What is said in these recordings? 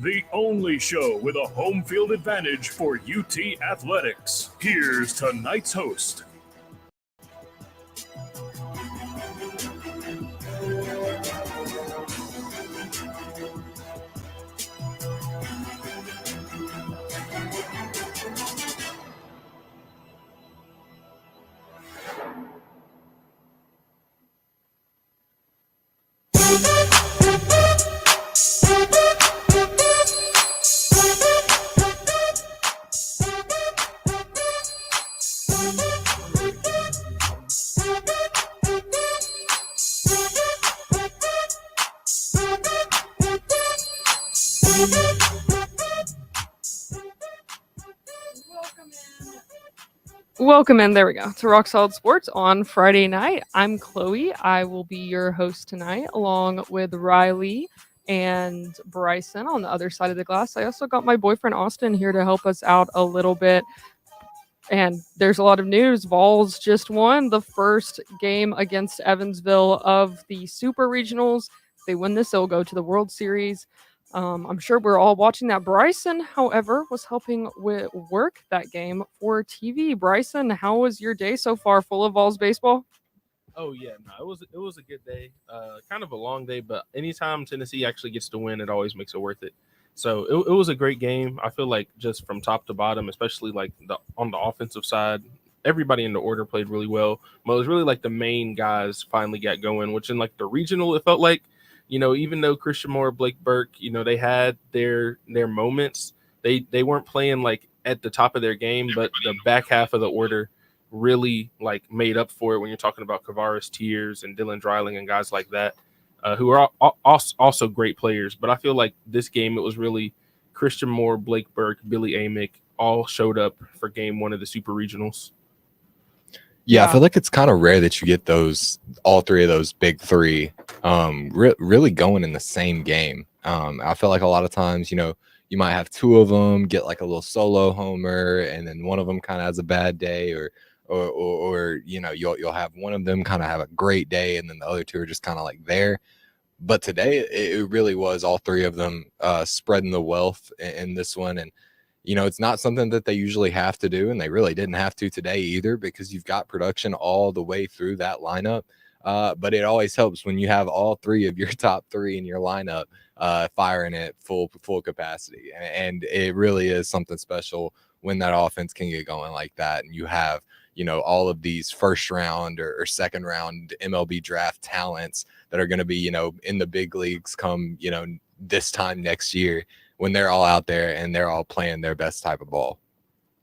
The only show with a home field advantage for UT Athletics. Here's tonight's host. Welcome in. There we go. To Rock Solid Sports on Friday night. I'm Chloe. I will be your host tonight, along with Riley and Bryson on the other side of the glass. I also got my boyfriend Austin here to help us out a little bit. And there's a lot of news. Vols just won the first game against Evansville of the Super Regionals. If they win this, they'll go to the World Series. I'm sure we're all watching that. Bryson, however, was helping with work that game for TV. Bryson, how was your day so far? Full of Vols baseball? Oh yeah, no, it was a good day. Kind of a long day, but anytime Tennessee actually gets to win, it always makes it worth it. So it was a great game. I feel like just from top to bottom, especially like on the offensive side, everybody in the order played really well. But it was really like the main guys finally got going, which in like the regional, it felt like, even though Christian Moore, Blake Burke, they had their moments, they weren't playing like at the top of their game, but the back half of the order really like made up for it when you're talking about Kavaris Tears and Dylan Dreiling and guys like that, who are also great players. But I feel like this game, it was really Christian Moore, Blake Burke, Billy Amick all showed up for game one of the Super Regionals. Yeah, I feel like it's kind of rare that you get all three of those big three really going in the same game. I feel like a lot of times, you might have two of them get like a little solo homer, and then one of them kind of has a bad day, or you'll have one of them kind of have a great day, and then the other two are just kind of like there. But today it really was all three of them spreading the wealth in this one. And it's not something that they usually have to do, and they really didn't have to today either, because you've got production all the way through that lineup. But it always helps when you have all three of your top three in your lineup firing at full capacity. And it really is something special when that offense can get going like that, and you have all of these first round or second round MLB draft talents that are going to be in the big leagues come this time next year, when they're all out there and they're all playing their best type of ball.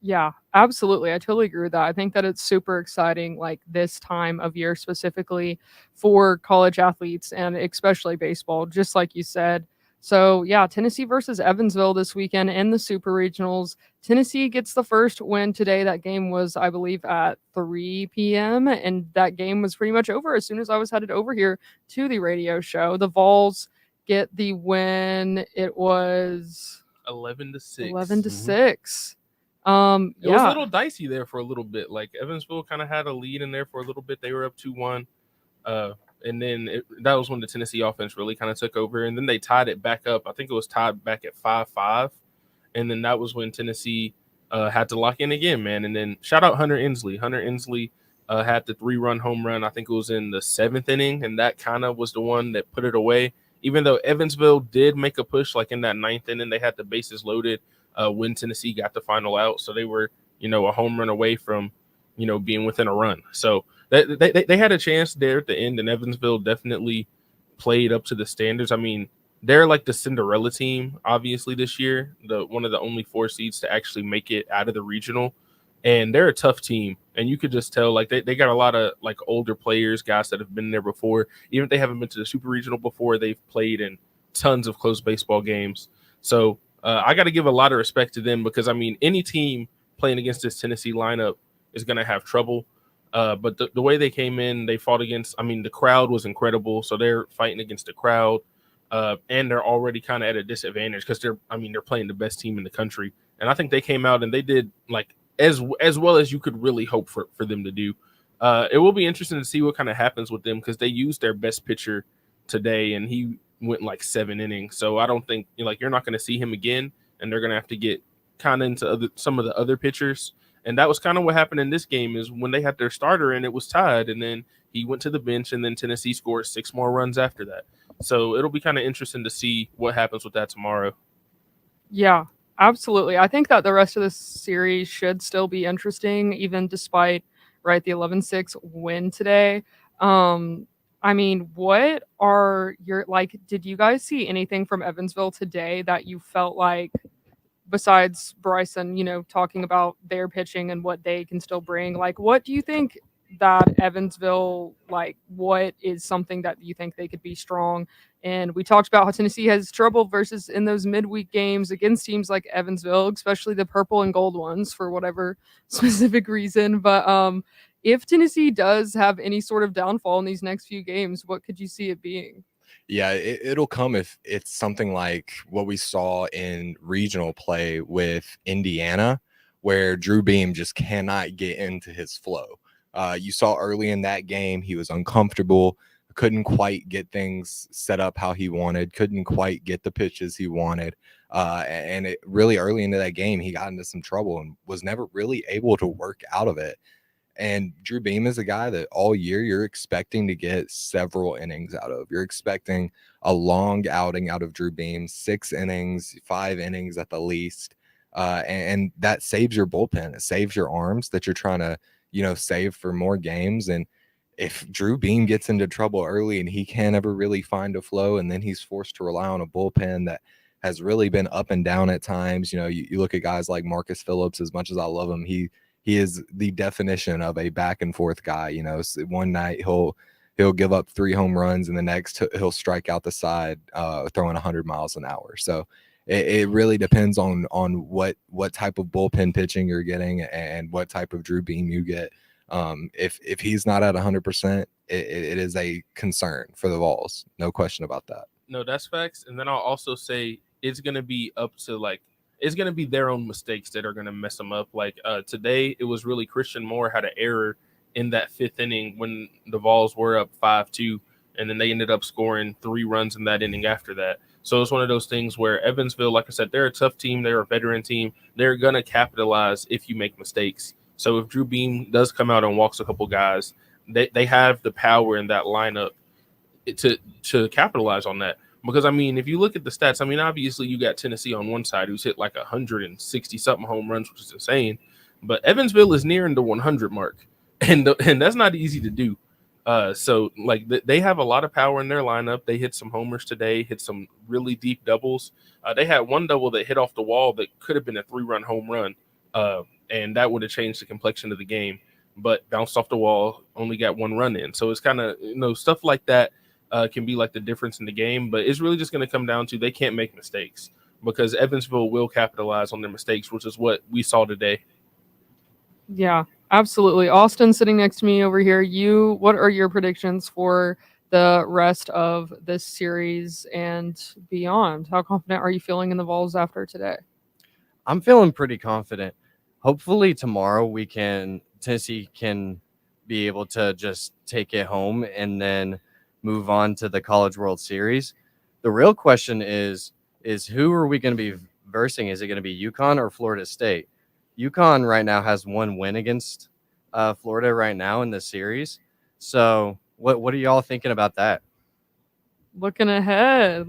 Yeah, absolutely. I totally agree with that. I think that it's super exciting, like this time of year specifically for college athletes and especially baseball, just like you said. So yeah, Tennessee versus Evansville this weekend in the Super Regionals. Tennessee gets the first win today. That game was, I believe, at 3 p.m. and that game was pretty much over as soon as I was headed over here to the radio show. The Vols get the win. It was 11-6. 11-6. It was a little dicey there for a little bit. Like Evansville kind of had a lead in there for a little bit. They were up 2-1. And then that was when the Tennessee offense really kind of took over. And then they tied it back up. I think it was tied back at 5-5. And then that was when Tennessee had to lock in again, man. And then shout out Hunter Inslee. Hunter Inslee had the 3-run home run. I think it was in the 7th inning. And that kind of was the one that put it away. Even though Evansville did make a push, like in that 9th inning, they had the bases loaded when Tennessee got the final out. So they were, a home run away from, being within a run. So they had a chance there at the end, and Evansville definitely played up to the standards. I mean, they're like the Cinderella team, obviously, this year, one of the only 4 seeds to actually make it out of the regional. And they're a tough team. And you could just tell, like, they got a lot of, like, older players, guys that have been there before. Even if they haven't been to the Super Regional before, they've played in tons of close baseball games. So I got to give a lot of respect to them, because, I mean, any team playing against this Tennessee lineup is going to have trouble. But the way they came in, they fought against, I mean, the crowd was incredible. So they're fighting against the crowd. And they're already kind of at a disadvantage because they're playing the best team in the country. And I think they came out and they did, like, as well as you could really hope for them to do. It will be interesting to see what kind of happens with them, because they used their best pitcher today, and he went like 7 innings. So I don't think you're not going to see him again, and they're going to have to get kind of into some of the other pitchers. And that was kind of what happened in this game is when they had their starter and it was tied, and then he went to the bench, and then Tennessee scored 6 more runs after that. So it'll be kind of interesting to see what happens with that tomorrow. Yeah, absolutely. I think that the rest of this series should still be interesting, even despite the 11-6 win today. I mean, what are your did you guys see anything from Evansville today that you felt like, besides Bryson, talking about their pitching and what they can still bring, what do you think that Evansville, what is something that you think they could be strong? And we talked about how Tennessee has trouble versus in those midweek games against teams like Evansville, especially the purple and gold ones for whatever specific reason. But if Tennessee does have any sort of downfall in these next few games, what could you see it being? Yeah, it'll come if it's something like what we saw in regional play with Indiana, where Drew Beam just cannot get into his flow. You saw early in that game, he was uncomfortable, couldn't quite get things set up how he wanted, couldn't quite get the pitches he wanted. And it really early into that game, he got into some trouble and was never really able to work out of it. And Drew Beam is a guy that all year you're expecting to get several innings out of. You're expecting a long outing out of Drew Beam, 6 innings, 5 innings at the least. And that saves your bullpen. It saves your arms that you're trying to, save for more games. And if Drew Beam gets into trouble early and he can't ever really find a flow, and then he's forced to rely on a bullpen that has really been up and down at times. You look at guys like Marcus Phillips, as much as I love him, he is the definition of a back and forth guy. So one night he'll give up 3 home runs, and the next he'll strike out the side, throwing 100 miles an hour. So it really depends on what type of bullpen pitching you're getting and what type of Drew Beam you get. If he's not at 100%, it is a concern for the Vols. No question about that. No, that's facts. And then I'll also say it's going to be up to it's going to be their own mistakes that are going to mess them up. Today, it was really Christian Moore had an error in that 5th inning when the Vols were up 5-2, and then they ended up scoring 3 runs in that inning after that. So it's one of those things where Evansville, like I said, they're a tough team. They're a veteran team. They're going to capitalize if you make mistakes. So if Drew Beam does come out and walks a couple guys, they have the power in that lineup to capitalize on that. Because, if you look at the stats, obviously you got Tennessee on one side who's hit 160-something home runs, which is insane. But Evansville is nearing the 100 mark, and that's not easy to do. So they have a lot of power in their lineup. They hit some homers today, hit some really deep doubles. They had one double that hit off the wall that could have been a 3-run home run, and that would have changed the complexion of the game. But bounced off the wall, only got 1 run in. So it's kind of stuff like that. Can be the difference in the game, but it's really just going to come down to they can't make mistakes, because Evansville will capitalize on their mistakes, which is what we saw today. Yeah, absolutely. Austin sitting next to me over here. What are your predictions for the rest of this series and beyond? How confident are you feeling in the Vols after today? I'm feeling pretty confident. Hopefully tomorrow Tennessee can be able to just take it home and then move on to the College World Series. The real question is who are we going to be versing? Is it going to be UConn or Florida State? UConn right now has 1 win against Florida right now in the series. So what are y'all thinking about that? Looking ahead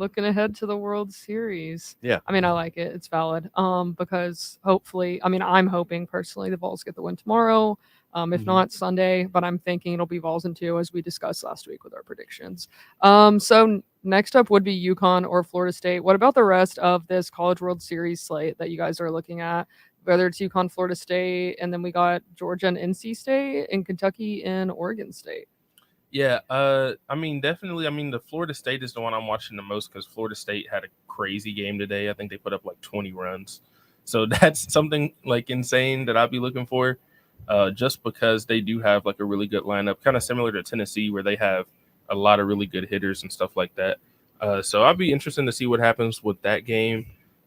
to the World Series. Yeah. I like it. It's valid. Because hopefully, I'm hoping personally the Vols get the win tomorrow. If not Sunday, but I'm thinking it'll be Vols in 2, as we discussed last week with our predictions. So next up would be UConn or Florida State. What about the rest of this College World Series slate that you guys are looking at? Whether it's UConn, Florida State, and then we got Georgia and NC State, and Kentucky and Oregon State. Yeah, definitely. The Florida State is the one I'm watching the most, because Florida State had a crazy game today. I think they put up 20 runs. So that's something insane that I'd be looking for. Just because they do have a really good lineup, kind of similar to Tennessee, where they have a lot of really good hitters and stuff like that. So I'd be interested to see what happens with that game.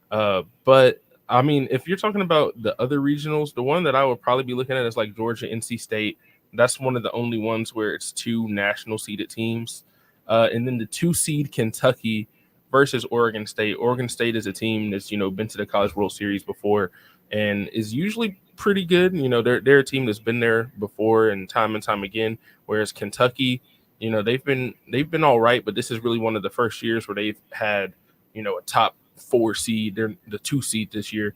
But if you're talking about the other regionals, the one that I would probably be looking at is Georgia, NC State. That's one of the only ones where it's 2 national seeded teams. And then the 2 seed Kentucky versus Oregon State. Oregon State is a team that's, been to the College World Series before and is usually pretty good. They're a team that's been there before and time again. Whereas Kentucky, they've been all right, but this is really one of the first years where they've had, a top 4 seed. They're the 2 seed this year.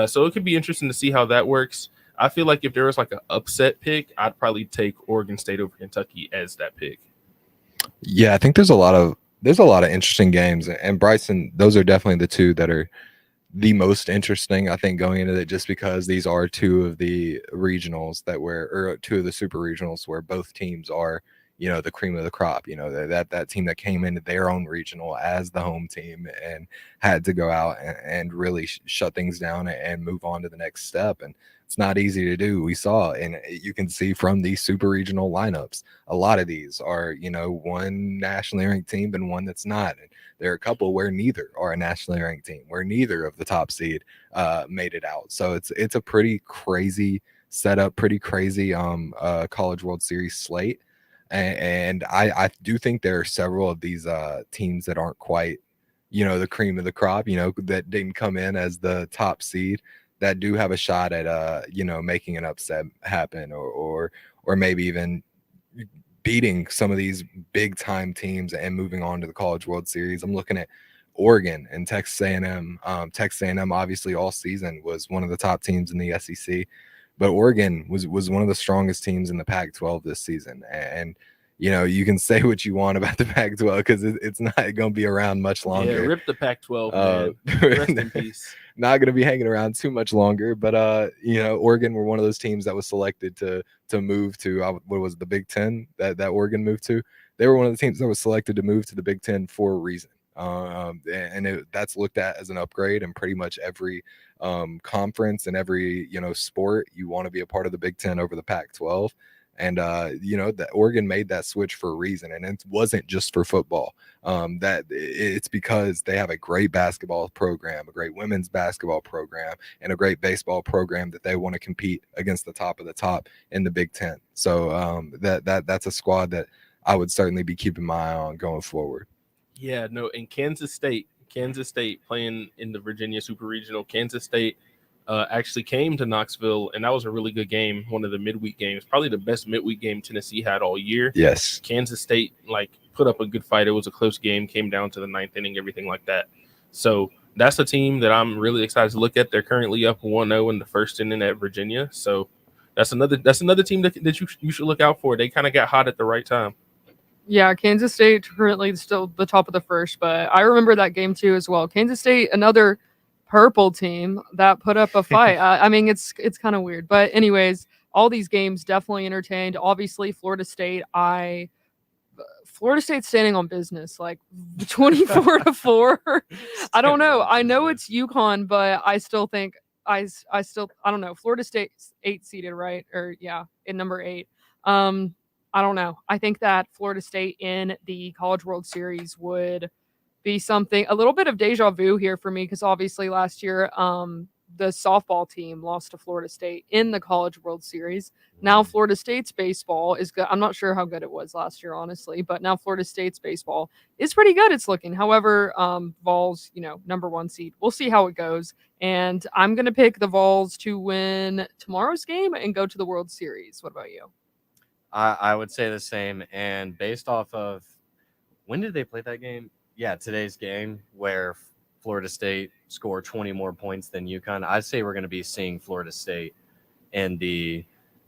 So it could be interesting to see how that works. I feel like if there was like an upset pick, I'd probably take Oregon State over Kentucky as that pick. Yeah, I think there's a lot of interesting games, and Bryson, those are definitely the 2 that are the most interesting, I think, going into it, just because these are 2 of the regionals or 2 of the super regionals where both teams are, the cream of the crop. That team that came into their own regional as the home team and had to go out and really shut things down and move on to the next step. And it's not easy to do. We saw, and you can see from these super regional lineups, a lot of these are, one nationally ranked team and one that's not. And there are a couple where neither are a nationally ranked team, where neither of the top seed made it out. So it's a pretty crazy setup, pretty crazy College World Series slate. And I do think there are several of these teams that aren't quite, the cream of the crop, that didn't come in as the top seed, that do have a shot at making an upset happen or maybe even beating some of these big time teams and moving on to the College World Series. I'm looking at Oregon and Texas A&M. Texas A&M obviously all season was one of the top teams in the SEC, but Oregon was one of the strongest teams in the Pac-12 this season. And you can say what you want about the Pac-12 because it's not going to be around much longer. Yeah, rip the Pac-12, man. Rest in peace. Not going to be hanging around too much longer, but Oregon were one of those teams that was selected to move to what was it, the Big Ten that Oregon moved to. They were one of the teams that was selected to move to the Big Ten for a reason, and that's looked at as an upgrade in pretty much every conference and every sport. You want to be a part of the Big Ten over the Pac-12. And that Oregon made that switch for a reason, and it wasn't just for football. That it's because they have a great basketball program, a great women's basketball program, and a great baseball program that they want to compete against the top of the top in the Big Ten. So that's a squad that I would certainly be keeping my eye on going forward. Yeah, no, and Kansas State playing in the Virginia Super Regional. Kansas State actually came to Knoxville, and that was a really good game, one of the midweek games, probably the best midweek game Tennessee had all year. Yes. Kansas State put up a good fight. It was a close game, came down to the 9th inning, everything like that. So that's a team that I'm really excited to look at. They're currently up 1-0 in the first inning at Virginia. So that's another team that you should look out for. They kind of got hot at the right time. Yeah, Kansas State currently still the top of the first, but I remember that game too as well. Kansas State, another purple team that put up a fight. I mean, it's kind of weird, but anyways, all these games definitely entertained. Obviously, Florida State's standing on business, 24-4. I don't know. I know it's UConn, but I still think I don't know. Florida State's 8 seeded, right? Or yeah, in number 8. I don't know. I think that Florida State in the College World Series would be something, a little bit of deja vu here for me, because obviously last year the softball team lost to Florida State in the College World Series. Now Florida State's baseball is good. I'm not sure how good it was last year, honestly, but now Florida State's baseball is pretty good. It's looking. However, Vols, number 1 seed. We'll see how it goes. And I'm going to pick the Vols to win tomorrow's game and go to the World Series. What about you? I would say the same. And based off of, when did they play that game? Yeah, today's game where Florida State scored 20 more points than UConn. I'd say we're going to be seeing Florida State in the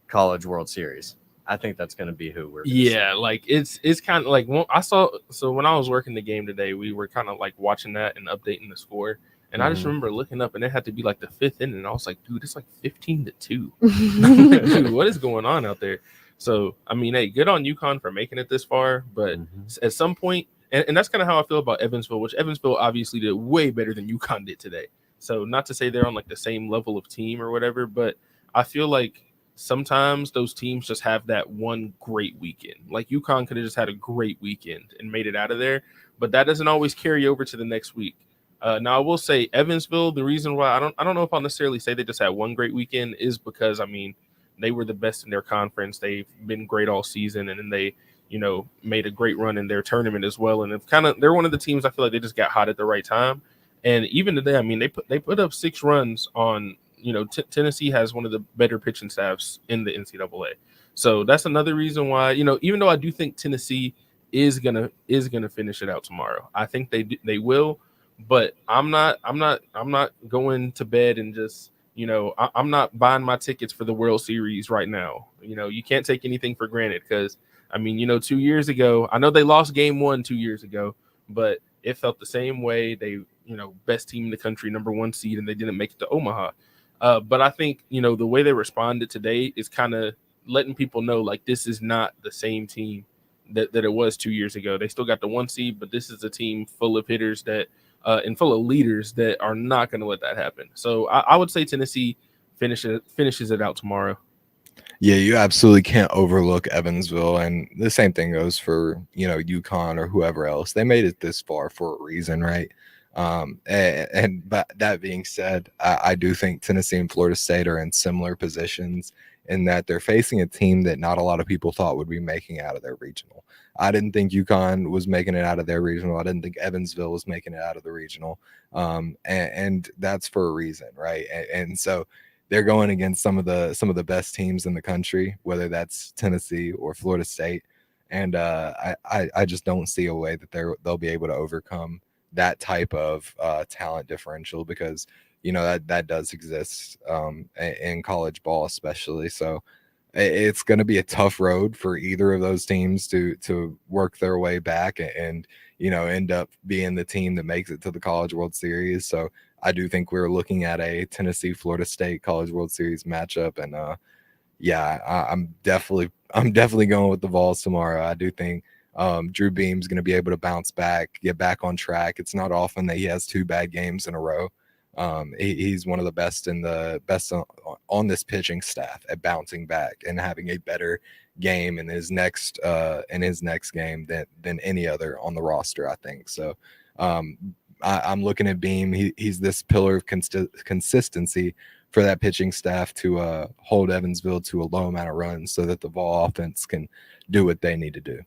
College World Series. I think that's going to be who we're. Yeah, it's kind of like when I saw. So when I was working the game today, we were kind of watching that and updating the score. And I just remember looking up, and it had to be the 5th inning. And I was like, dude, it's 15-2. Dude, what is going on out there? So I mean, hey, good on UConn for making it this far, but at some point. And that's kind of how I feel about Evansville, which Evansville obviously did way better than UConn did today. So not to say they're on the same level of team or whatever, but I feel like sometimes those teams just have that one great weekend. UConn could have just had a great weekend and made it out of there, but that doesn't always carry over to the next week. Now I will say Evansville, the reason why I don't know if I'll necessarily say they just had one great weekend is because, I mean, they were the best in their conference. They've been great all season, and then they made a great run in their tournament as well. And they're one of the teams I feel like they just got hot at the right time. And even today, I mean, they put up 6 runs on, Tennessee has one of the better pitching staffs in the NCAA. So that's another reason why, even though I do think Tennessee is gonna finish it out tomorrow, I think they will. But I'm not going to bed and just, I'm not buying my tickets for the World Series right now. You can't take anything for granted because, I mean, 2 years ago, I know they lost game 1 2 years ago, but it felt the same way. They, best team in the country, number 1 seed, and they didn't make it to Omaha. But I think, the way they responded today is kind of letting people know, like, this is not the same team that it was 2 years ago. They still got the 1 seed, but this is a team full of hitters that and full of leaders that are not going to let that happen. So I would say Tennessee finishes it out tomorrow. Yeah, you absolutely can't overlook Evansville, and the same thing goes for UConn or whoever else. They made it this far for a reason, right? But that being said, I do think Tennessee and Florida State are in similar positions in that they're facing a team that not a lot of people thought would be making out of their regional. I didn't think UConn was making it out of their regional. I didn't think Evansville was making it out of the regional. And that's for a reason, right? And so they're going against some of the best teams in the country, whether that's Tennessee or Florida State. And I just don't see a way that they'll be able to overcome that type of talent differential, because that does exist in college ball especially. So it's going to be a tough road for either of those teams to work their way back and end up being the team that makes it to the College World Series. So I do think we're looking at a Tennessee Florida State College World Series matchup, and I'm definitely going with the Vols tomorrow. I do think Drew Beam's going to be able to bounce back, get back on track. It's not often that he has 2 bad games in a row. He's one of the best on this pitching staff at bouncing back and having a better game in his next game than any other on the roster, I think. So I'm looking at Beam. He's this pillar of consistency for that pitching staff to hold Evansville to a low amount of runs so that the Vol offense can do what they need to do.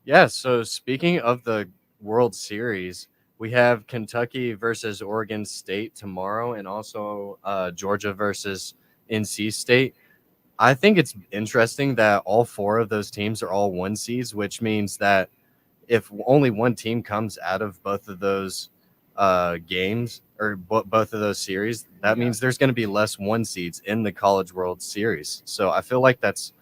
Yeah, so speaking of the World Series, we have Kentucky versus Oregon State tomorrow, and also Georgia versus NC State. I think it's interesting that all 4 of those teams are all 1 seeds, which means that if only one team comes out of both of those games or both of those series, that means there's going to be less 1 seeds in the College World Series. So I feel like that's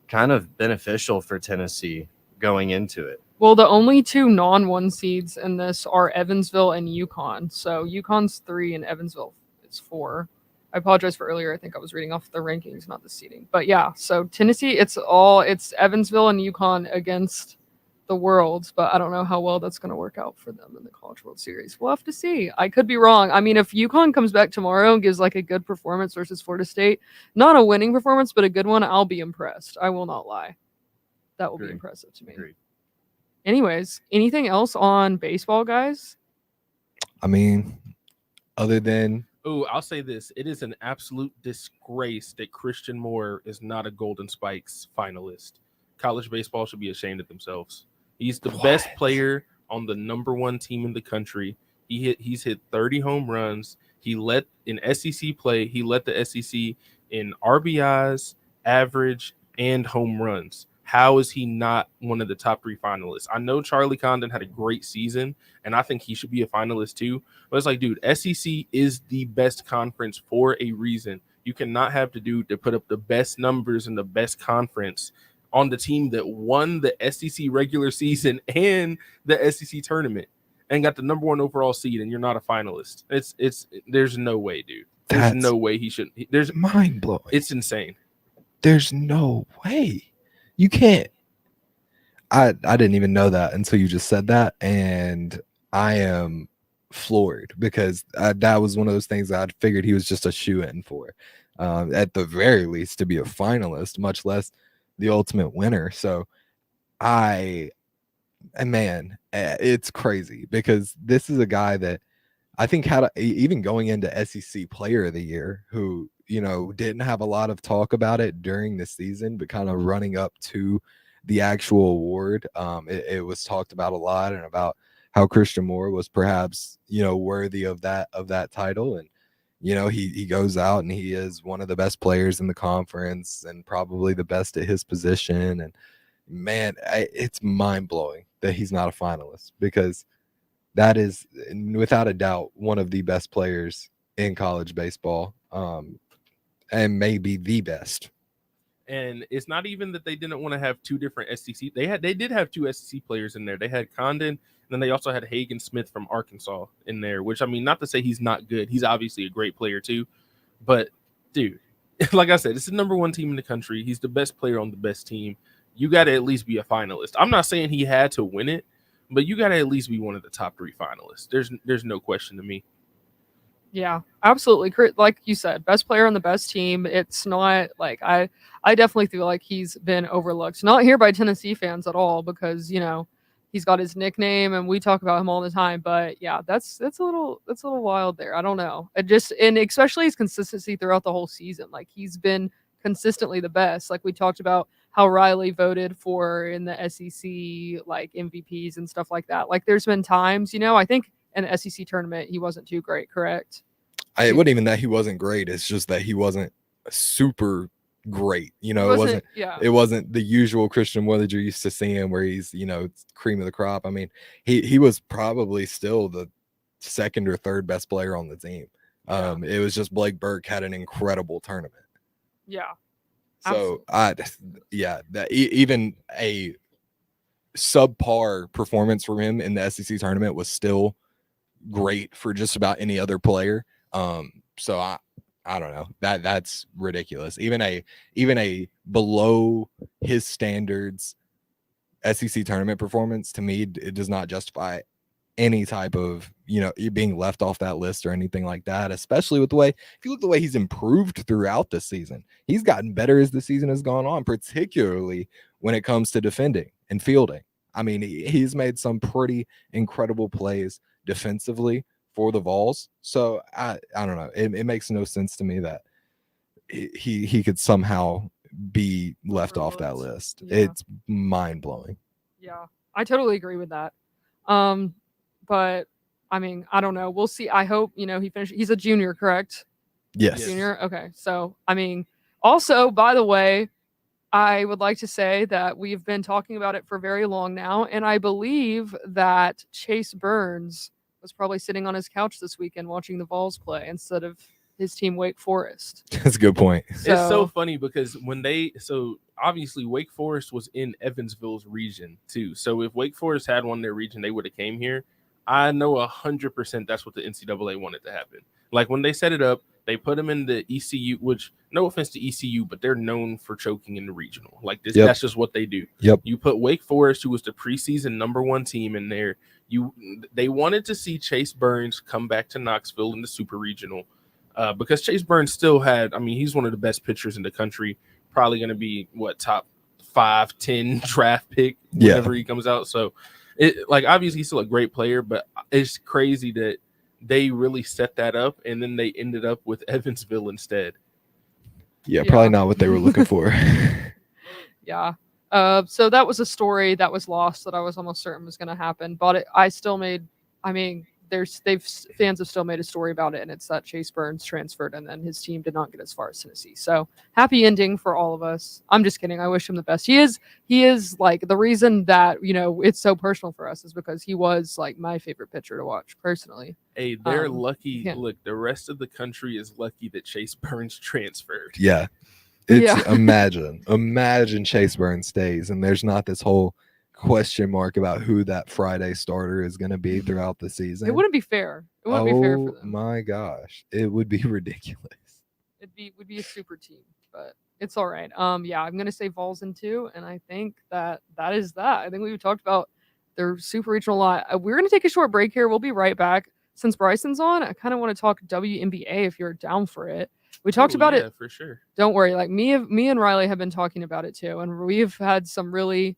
kind of beneficial for Tennessee going into it. Well, the only 2 non-1 seeds in this are Evansville and UConn. So UConn's 3 and Evansville is 4. I apologize for earlier. I think I was reading off the rankings, not the seeding. But yeah, so Tennessee, it's Evansville and UConn against the Worlds, but I don't know how well that's going to work out for them in the College World Series. We'll have to see. I could be wrong. I mean, if UConn comes back tomorrow and gives like a good performance versus Florida State, not a winning performance, but a good one, I'll be impressed. I will not lie. That will be impressive to me. Agreed. Anyways, anything else on baseball, guys? I mean, other than... Oh, I'll say this. It is an absolute disgrace that Christian Moore is not a Golden Spikes finalist. College baseball should be ashamed of themselves. He's the best player on the number 1 team in the country. He's hit 30 home runs. He led in SEC play. He led the SEC in RBIs, average, and home runs. How is he not one of the top 3 finalists? I know Charlie Condon had a great season, and I think he should be a finalist too. But it's like, dude, SEC is the best conference for a reason. You cannot have the dude that put up the best numbers in the best conference on the team that won the SEC regular season and the SEC tournament and got the number 1 overall seed, and you're not a finalist. There's no way, dude. There's no way he should. There's mind blowing. It's insane. There's no way. You can't. I didn't even know that until you just said that, and I am floored because that was one of those things that I figured he was just a shoe-in for, at the very least, to be a finalist, much less the ultimate winner. So it's crazy because this is a guy that I think had even going into SEC Player of the Year, who didn't have a lot of talk about it during the season, but kind of running up to the actual award. It was talked about a lot, and about how Christian Moore was perhaps, worthy of that title. And, he goes out and he is one of the best players in the conference and probably the best at his position. And man, it's mind blowing that he's not a finalist, because that is without a doubt one of the best players in college baseball, and maybe the best. And it's not even that they didn't want to have two different SEC. They did have two SEC players in there. They had Condon, and then they also had Hagen Smith from Arkansas in there, which, I mean, not to say he's not good. He's obviously a great player too. But, dude, like I said, it's the number one team in the country. He's the best player on the best team. You got to at least be a finalist. I'm not saying he had to win it, but you got to at least be one of the top three finalists. There's no question to me. Yeah, absolutely. Like you said, best player on the best team. It's not like I definitely feel like he's been overlooked. Not here by Tennessee fans at all, because, he's got his nickname and we talk about him all the time. But yeah, that's a little wild there. I don't know. And especially his consistency throughout the whole season. Like, he's been consistently the best. Like, we talked about how Riley voted for in the SEC, like MVPs and stuff like that. Like, there's been times, I think in the SEC tournament, he wasn't too great, correct? It wasn't even that he wasn't great. It's just that he wasn't super great. It wasn't the usual Christian Moore that you're used to seeing, where he's, cream of the crop. I mean, he was probably still the second or third best player on the team. It was just Blake Burke had an incredible tournament. Yeah. So even a subpar performance from him in the SEC tournament was still great for just about any other player. So I don't know, that's ridiculous. Even a below his standards SEC tournament performance, to me, it does not justify any type of, you being left off that list or anything like that, especially with if you look at the way he's improved throughout the season. He's gotten better as the season has gone on, particularly when it comes to defending and fielding. I mean, he's made some pretty incredible plays defensively for the Vols. So I don't know. It makes no sense to me that he could somehow be left off that list. Yeah. It's mind blowing. Yeah, I totally agree with that. But I mean, I don't know. We'll see. I hope, he finishes. He's a junior, correct? Yes. Junior. Okay. So, I mean, also, by the way, I would like to say that we've been talking about it for very long now. And I believe that Chase Burns was probably sitting on his couch this weekend watching the Vols play instead of his team, Wake Forest. That's a good point. It's so funny because obviously Wake Forest was in Evansville's region too. So if Wake Forest had won their region, they would have came here. I know 100% that's what the NCAA wanted to happen. Like, when they set it up, they put them in the ECU, which, no offense to ECU, but they're known for choking in the regional. Like, this, That's just what they do. Yep. You put Wake Forest, who was the preseason #1 team, in there. They wanted to see Chase Burns come back to Knoxville in the super regional, because Chase Burns still had, he's one of the best pitchers in the country, probably going to be top 5-10 draft pick whenever he comes out. So obviously he's still a great player, but it's crazy that they really set that up and then they ended up with Evansville instead. Yeah, probably not what they were looking for. Yeah. So that was a story that was lost that I was almost certain was going to happen, but fans have still made a story about it, and it's that Chase Burns transferred and then his team did not get as far as Tennessee. So happy ending for all of us. I'm just kidding. I wish him the best. He is like the reason that, it's so personal for us is because he was like my favorite pitcher to watch personally. Hey, they're lucky. Yeah. Look, the rest of the country is lucky that Chase Burns transferred. Yeah. Imagine Chase Burns stays and there's not this whole question mark about who that Friday starter is going to be throughout the season. It wouldn't be fair. It wouldn't be fair for them. My gosh, it would be ridiculous. Would be a super team, but it's all right. I'm going to say Vols in 2, and I think that is that. I think we've talked about their super regional a lot. We're going to take a short break here. We'll be right back. Since Bryson's on, I kind of want to talk WNBA if you're down for it. We talked about it for sure. Don't worry. Like me and Riley have been talking about it too, and we've had some really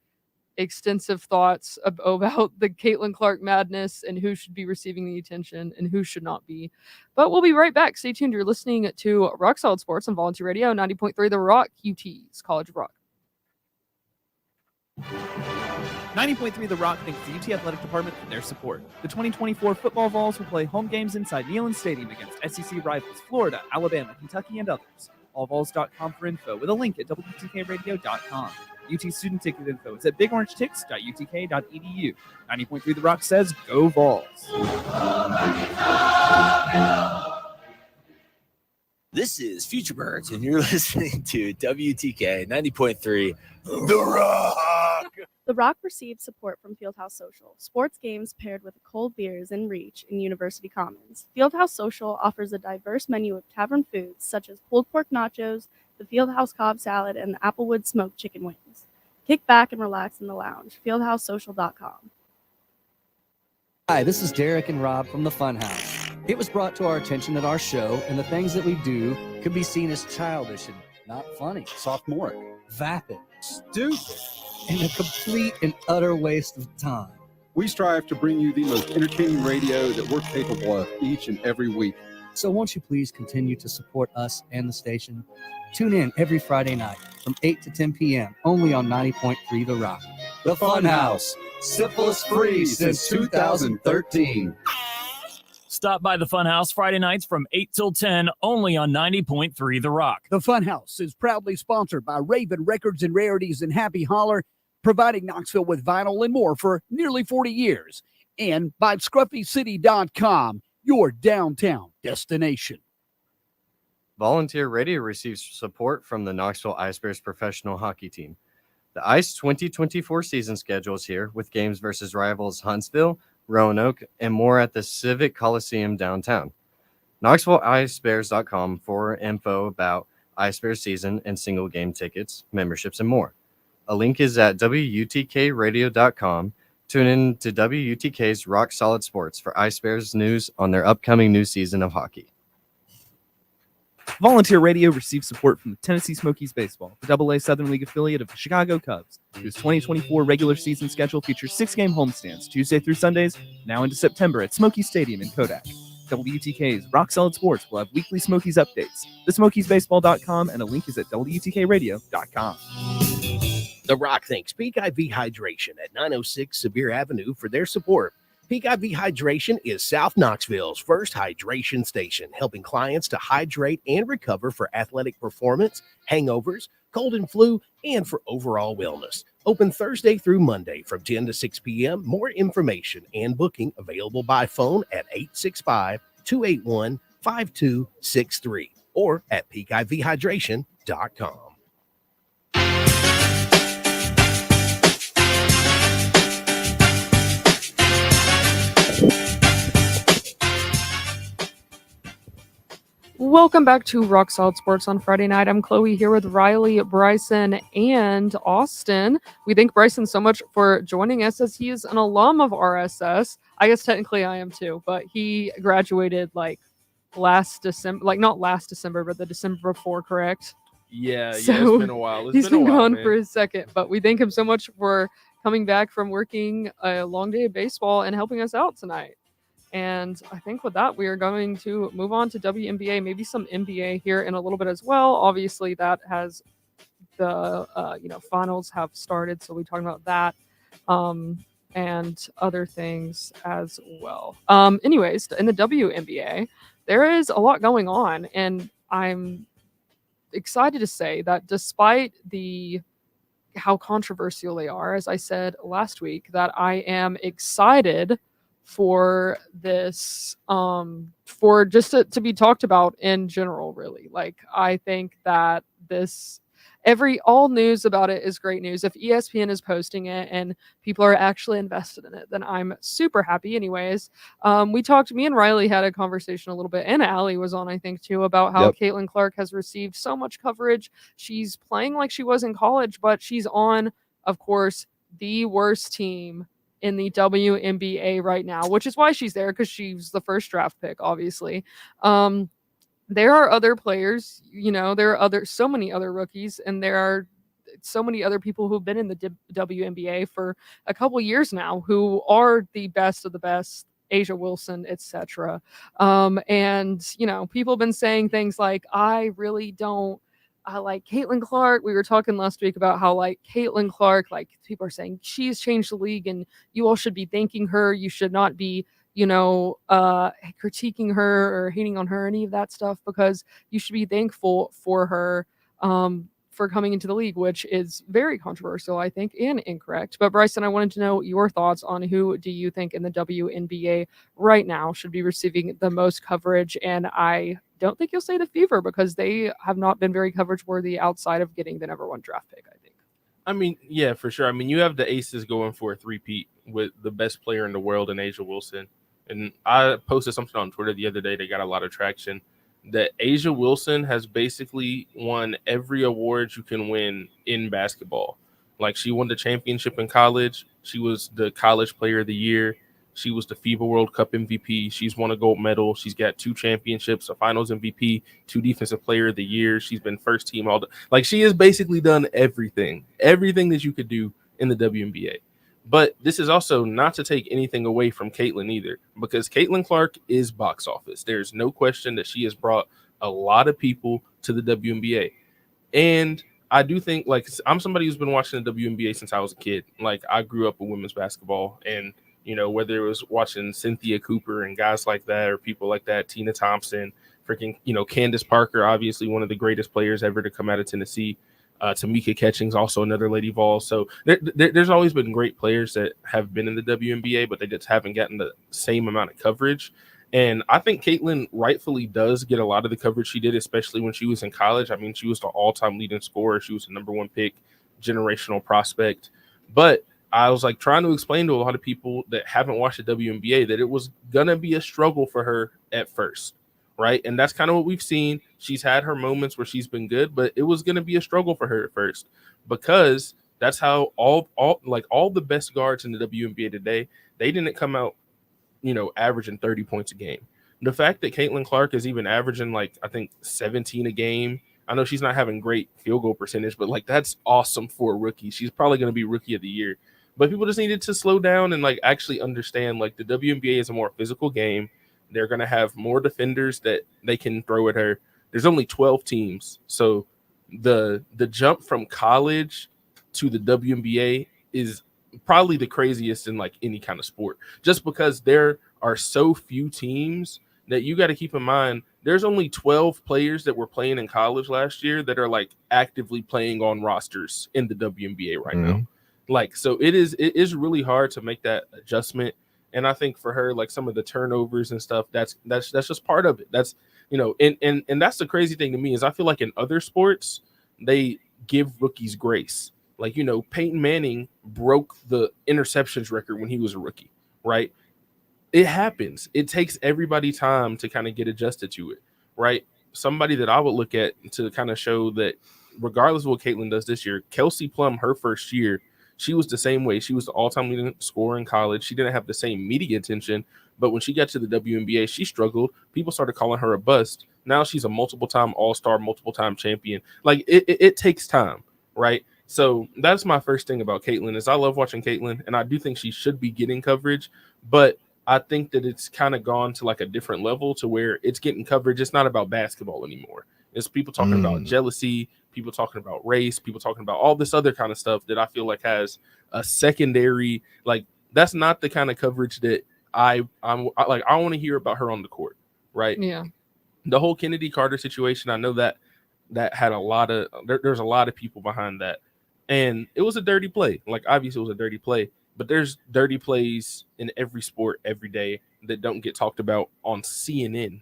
extensive thoughts about the Caitlin Clark madness and who should be receiving the attention and who should not be. But we'll be right back. Stay tuned. You're listening to Rock Solid Sports on Volunteer Radio 90.3 The Rock, UT's College of Rock. 90.3 The Rock thanks the UT Athletic Department for their support. The 2024 football Vols will play home games inside Neyland Stadium against SEC rivals Florida, Alabama, Kentucky, and others. Allvols.com for info with a link at WTKRadio.com. UT student ticket info is at bigorangetics.utk.edu. 90.3 The Rock says, go Vols. This is Future Birds, and you're listening to WTK 90.3 The Rock. The Rock received support from Fieldhouse Social, sports games paired with cold beers in reach in University Commons. Fieldhouse Social offers a diverse menu of tavern foods such as pulled pork nachos, the Fieldhouse Cobb salad, and the Applewood smoked chicken wings. Kick back and relax in the lounge. FieldhouseSocial.com. Hi, this is Derek and Rob from the Funhouse. It was brought to our attention that our show and the things that we do could be seen as childish and not funny, sophomoric, vapid, stupid, and a complete and utter waste of time. We strive to bring you the most entertaining radio that we're capable of each and every week. So won't you please continue to support us and the station? Tune in every Friday night from 8 to 10 p.m. only on 90.3 The Rock. The Funhouse, syphilis free since 2013. Stop by the Funhouse Friday nights from 8 till 10 only on 90.3 The Rock. The Funhouse is proudly sponsored by Raven Records and Rarities and Happy Holler, providing Knoxville with vinyl and more for nearly 40 years. And by ScruffyCity.com, your downtown destination. Volunteer Radio receives support from the Knoxville Ice Bears professional hockey team. The Ice 2024 season schedule is here with games versus rivals Huntsville, Roanoke, and more at the Civic Coliseum downtown. KnoxvilleIceBears.com for info about Ice Bears season and single game tickets, memberships, and more. A link is at WTKRadio.com. Tune in to WUTK's Rock Solid Sports for Ice Bears news on their upcoming new season of hockey. Volunteer Radio receives support from the Tennessee Smokies Baseball, the AA Southern League affiliate of the Chicago Cubs, whose 2024 regular season schedule features 6-game homestands, Tuesday through Sundays, now into September at Smoky Stadium in Kodak. WTK's Rock Solid Sports will have weekly Smokies updates. TheSmokiesBaseball.com, and a link is at WTKRadio.com. The Rock thanks Peak IV Hydration at 906 Sevier Avenue for their support. Peak IV Hydration is South Knoxville's first hydration station, helping clients to hydrate and recover for athletic performance, hangovers, cold and flu, and for overall wellness. Open Thursday through Monday from 10 to 6 p.m. More information and booking available by phone at 865-281-5263 or at peakivhydration.com. Welcome back to Rock Solid Sports on Friday night. I'm Chloe here with Riley, Bryson, and Austin. We thank Bryson so much for joining us as he is an alum of RSS. I guess technically I am too, but he graduated last December, not last December, but the December before, correct? Yeah, So it's been a while. He's been gone man. for a second, but we thank him so much for coming back from working a long day of baseball and helping us out tonight. And I think with that, we are going to move on to WNBA, maybe some NBA here in a little bit as well. Obviously, that has the finals have started, so we're talking about that and other things as well. Anyways, in the WNBA, there is a lot going on, and I'm excited to say that despite how controversial they are, as I said last week, that I am excited for this for just to be talked about in general, really. I think that all news about it is great news. If ESPN is posting it and people are actually invested in it, then I'm super happy. Anyways, me and Riley had a conversation a little bit, and Allie was on, I think, too, about how Caitlin Clark has received so much coverage. She's playing like she was in college, but she's on, of course, the worst team in the WNBA right now, which is why she's there, because she's the first draft pick, obviously. There are other players, there are so many other rookies, and there are so many other people who've been in the WNBA for a couple years now who are the best of the best, Asia Wilson, etc. And people have been saying things like, I really don't like Caitlin Clark. We were talking last week about how like Caitlin Clark, like people are saying she's changed the league and you all should be thanking her. You should not be, critiquing her or hating on her, any of that stuff, because you should be thankful for her for coming into the league, which is very controversial, I think, and incorrect. But Bryson, I wanted to know your thoughts on who do you think in the WNBA right now should be receiving the most coverage? And I don't think you'll say the Fever because they have not been very coverage worthy outside of getting the number 1 draft pick, I think. I mean, yeah, for sure. I mean, you have the Aces going for a 3-peat with the best player in the world in A'ja Wilson. And I posted something on Twitter the other day that got a lot of traction, that A'ja Wilson has basically won every award you can win in basketball. Like, she won the championship in college. She was the college player of the year. She was the FIBA World Cup MVP. She's won a gold medal. She's got 2 championships, a finals MVP, 2 defensive player of the year. She's been first team like, she has basically done everything that you could do in the WNBA. But this is also not to take anything away from Caitlin either, because Caitlin Clark is box office. There's no question that she has brought a lot of people to the WNBA. And I do think, like, I'm somebody who's been watching the WNBA since I was a kid. Like, I grew up with women's basketball, and, whether it was watching Cynthia Cooper and guys like that, or people like that, Tina Thompson, freaking, Candace Parker, obviously one of the greatest players ever to come out of Tennessee. Tamika Catchings, also another Lady Vols. So there's always been great players that have been in the WNBA, but they just haven't gotten the same amount of coverage. And I think Caitlin rightfully does get a lot of the coverage she did, especially when she was in college. I mean, she was the all-time leading scorer. She was the number 1 pick, generational prospect. But I was like trying to explain to a lot of people that haven't watched the WNBA that it was going to be a struggle for her at first. Right. And that's kind of what we've seen. She's had her moments where she's been good, but it was going to be a struggle for her at first, because that's how all the best guards in the WNBA today, they didn't come out, averaging 30 points a game. The fact that Caitlin Clark is even averaging, like, I think 17 a game. I know she's not having great field goal percentage, but like, that's awesome for a rookie. She's probably going to be rookie of the year, but people just needed to slow down and like actually understand, like, the WNBA is a more physical game. They're going to have more defenders that they can throw at her. There's only 12 teams. So the jump from college to the WNBA is probably the craziest in like any kind of sport, just because there are so few teams that you got to keep in mind. There's only 12 players that were playing in college last year that are like actively playing on rosters in the WNBA right now. Like, so it is really hard to make that adjustment. And I think for her, like, some of the turnovers and stuff, that's just part of it. That's, and that's the crazy thing to me, is I feel like in other sports, they give rookies grace. Like, Peyton Manning broke the interceptions record when he was a rookie, right? It happens. It takes everybody time to kind of get adjusted to it, right? Somebody that I would look at to kind of show that regardless of what Caitlin does this year, Kelsey Plum, her first year, she was the same way. She was the all-time leading scorer in college. She didn't have the same media attention, but when she got to the WNBA, she struggled. People started calling her a bust. Now she's a multiple-time all-star, multiple-time champion. Like, it takes time, right? So that's my first thing about Caitlin, is I love watching Caitlin, and I do think she should be getting coverage, but I think that it's kind of gone to like a different level to where it's getting coverage. It's not about basketball anymore. It's people talking about jealousy, people talking about race, people talking about all this other kind of stuff that I feel like has a secondary, like, that's not the kind of coverage that I want to hear about her on the court, right? Yeah. The whole Kennedy Carter situation, I know that had a lot of, there's a lot of people behind that. And it was a dirty play. Like, obviously it was a dirty play, but there's dirty plays in every sport every day that don't get talked about on CNN.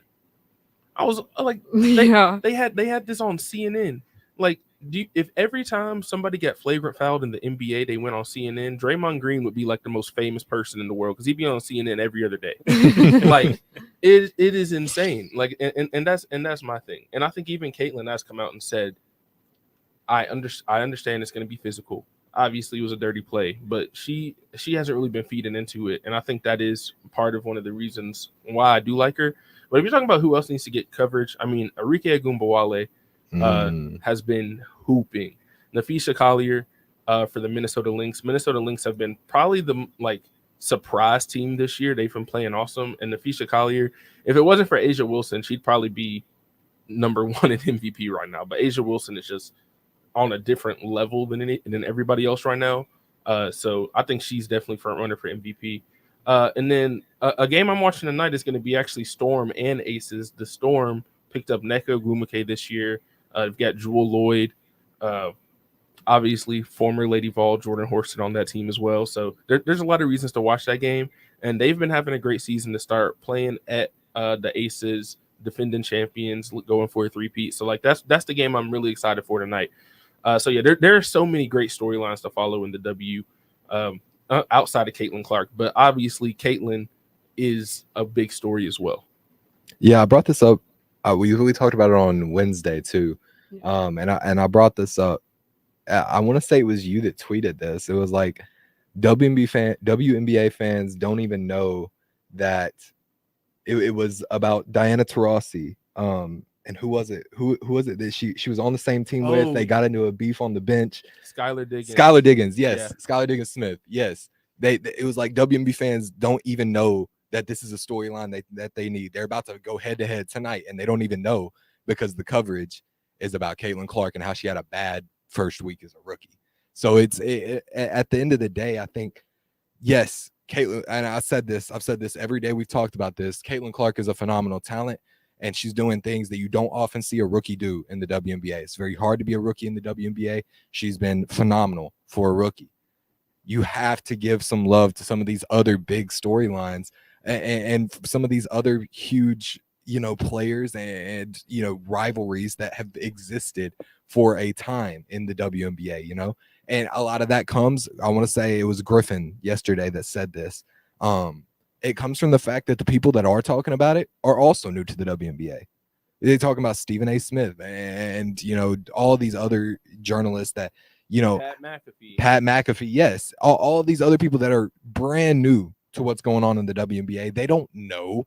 I was like, they had this on CNN. Like, if every time somebody got flagrant fouled in the NBA, they went on CNN, Draymond Green would be like the most famous person in the world, because he'd be on CNN every other day. Like, it is insane. Like, and that's my thing. And I think even Caitlin has come out and said, I understand it's going to be physical. Obviously, it was a dirty play, but she hasn't really been feeding into it, and I think that is part of one of the reasons why I do like her. But if you're talking about who else needs to get coverage, I mean, Arike Ogunbowale has been hooping. Nafisha Collier for the Minnesota Lynx. Minnesota Lynx have been probably the surprise team this year. They've been playing awesome. And Nafisha Collier, if it wasn't for A'ja Wilson, she'd probably be number one in MVP right now. But A'ja Wilson is just on a different level than everybody else right now. So I think she's definitely front runner for MVP. And then a game I'm watching tonight is going to be actually Storm and Aces. The Storm picked up Nneka Ogwumike this year. We've got Jewel Lloyd, obviously former Lady Vol, Jordan Horston on that team as well. So there's a lot of reasons to watch that game. And they've been having a great season to start playing at the Aces, defending champions, going for a three-peat. So like that's the game I'm really excited for tonight. So yeah, there are so many great storylines to follow in the W outside of Caitlin Clark, but obviously Caitlin is a big story as well. Yeah, I brought this up. We talked about it on Wednesday too, and I brought this up. I want to say it was you that tweeted this. It was like WNBA fans don't even know that it was about Diana Taurasi. And who was it? Who was it that she was on the same team with? They got into a beef on the bench. Skylar Diggins. Skylar Diggins, yes. Yeah. Skylar Diggins Smith, yes. It was like WNBA fans don't even know that this is a storyline that they need. They're about to go head to head tonight, and they don't even know because the coverage is about Caitlin Clark and how she had a bad first week as a rookie. So at the end of the day, I think, yes, Caitlin, and I've said this every day. We've talked about this. Caitlin Clark is a phenomenal talent, and she's doing things that you don't often see a rookie do in the WNBA. It's very hard to be a rookie in the WNBA. She's been phenomenal for a rookie. You have to give some love to some of these other big storylines and some of these other huge, players and, rivalries that have existed for a time in the WNBA, and a lot of that comes, I want to say it was Griffin yesterday that said this. It comes from the fact that the people that are talking about it are also new to the WNBA. They're talking about Stephen A. Smith and, all these other journalists that, Pat McAfee, yes. All of these other people that are brand new to what's going on in the WNBA, they don't know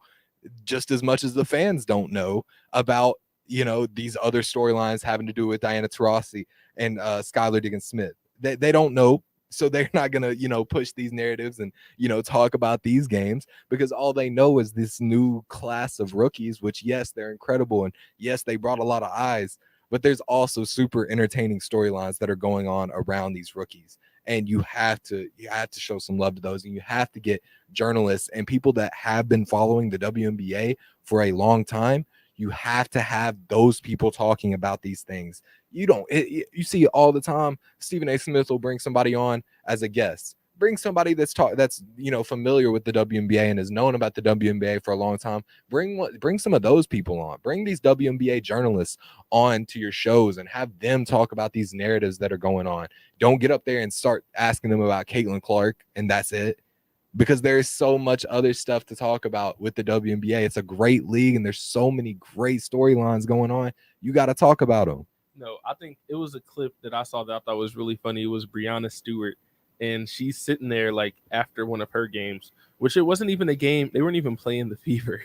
just as much as the fans don't know about, these other storylines having to do with Diana Taurasi and Skylar Diggins Smith. They don't know. So they're not going to, push these narratives and, talk about these games because all they know is this new class of rookies, which, yes, they're incredible. And yes, they brought a lot of eyes, but there's also super entertaining storylines that are going on around these rookies. And you have to show some love to those, and you have to get journalists and people that have been following the WNBA for a long time. You have to have those people talking about these things. You see it all the time. Stephen A. Smith will bring somebody on as a guest. Bring somebody that's familiar with the WNBA and has known about the WNBA for a long time. Bring some of those people on. Bring these WNBA journalists on to your shows and have them talk about these narratives that are going on. Don't get up there and start asking them about Caitlin Clark and that's it. Because there's so much other stuff to talk about with the WNBA. It's a great league, and there's so many great storylines going on. You got to talk about them. No, I think it was a clip that I saw that I thought was really funny. It was Breanna Stewart, and she's sitting there like after one of her games, which it wasn't even a game. They weren't even playing the Fever.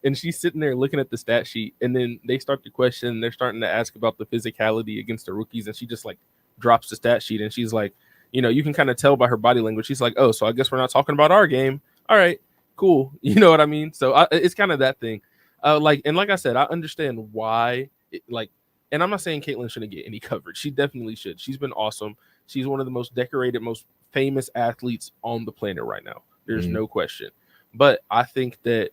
And she's sitting there looking at the stat sheet, and then they start to question. They're starting to ask about the physicality against the rookies, and she just like drops the stat sheet, and she's like, you can kind of tell by her body language. She's like, oh, so I guess we're not talking about our game. All right, cool. You know what I mean? So it's kind of that thing. Like I said, I understand why. And I'm not saying Caitlin shouldn't get any coverage. She definitely should. She's been awesome. She's one of the most decorated, most famous athletes on the planet right now. There's no question. But I think that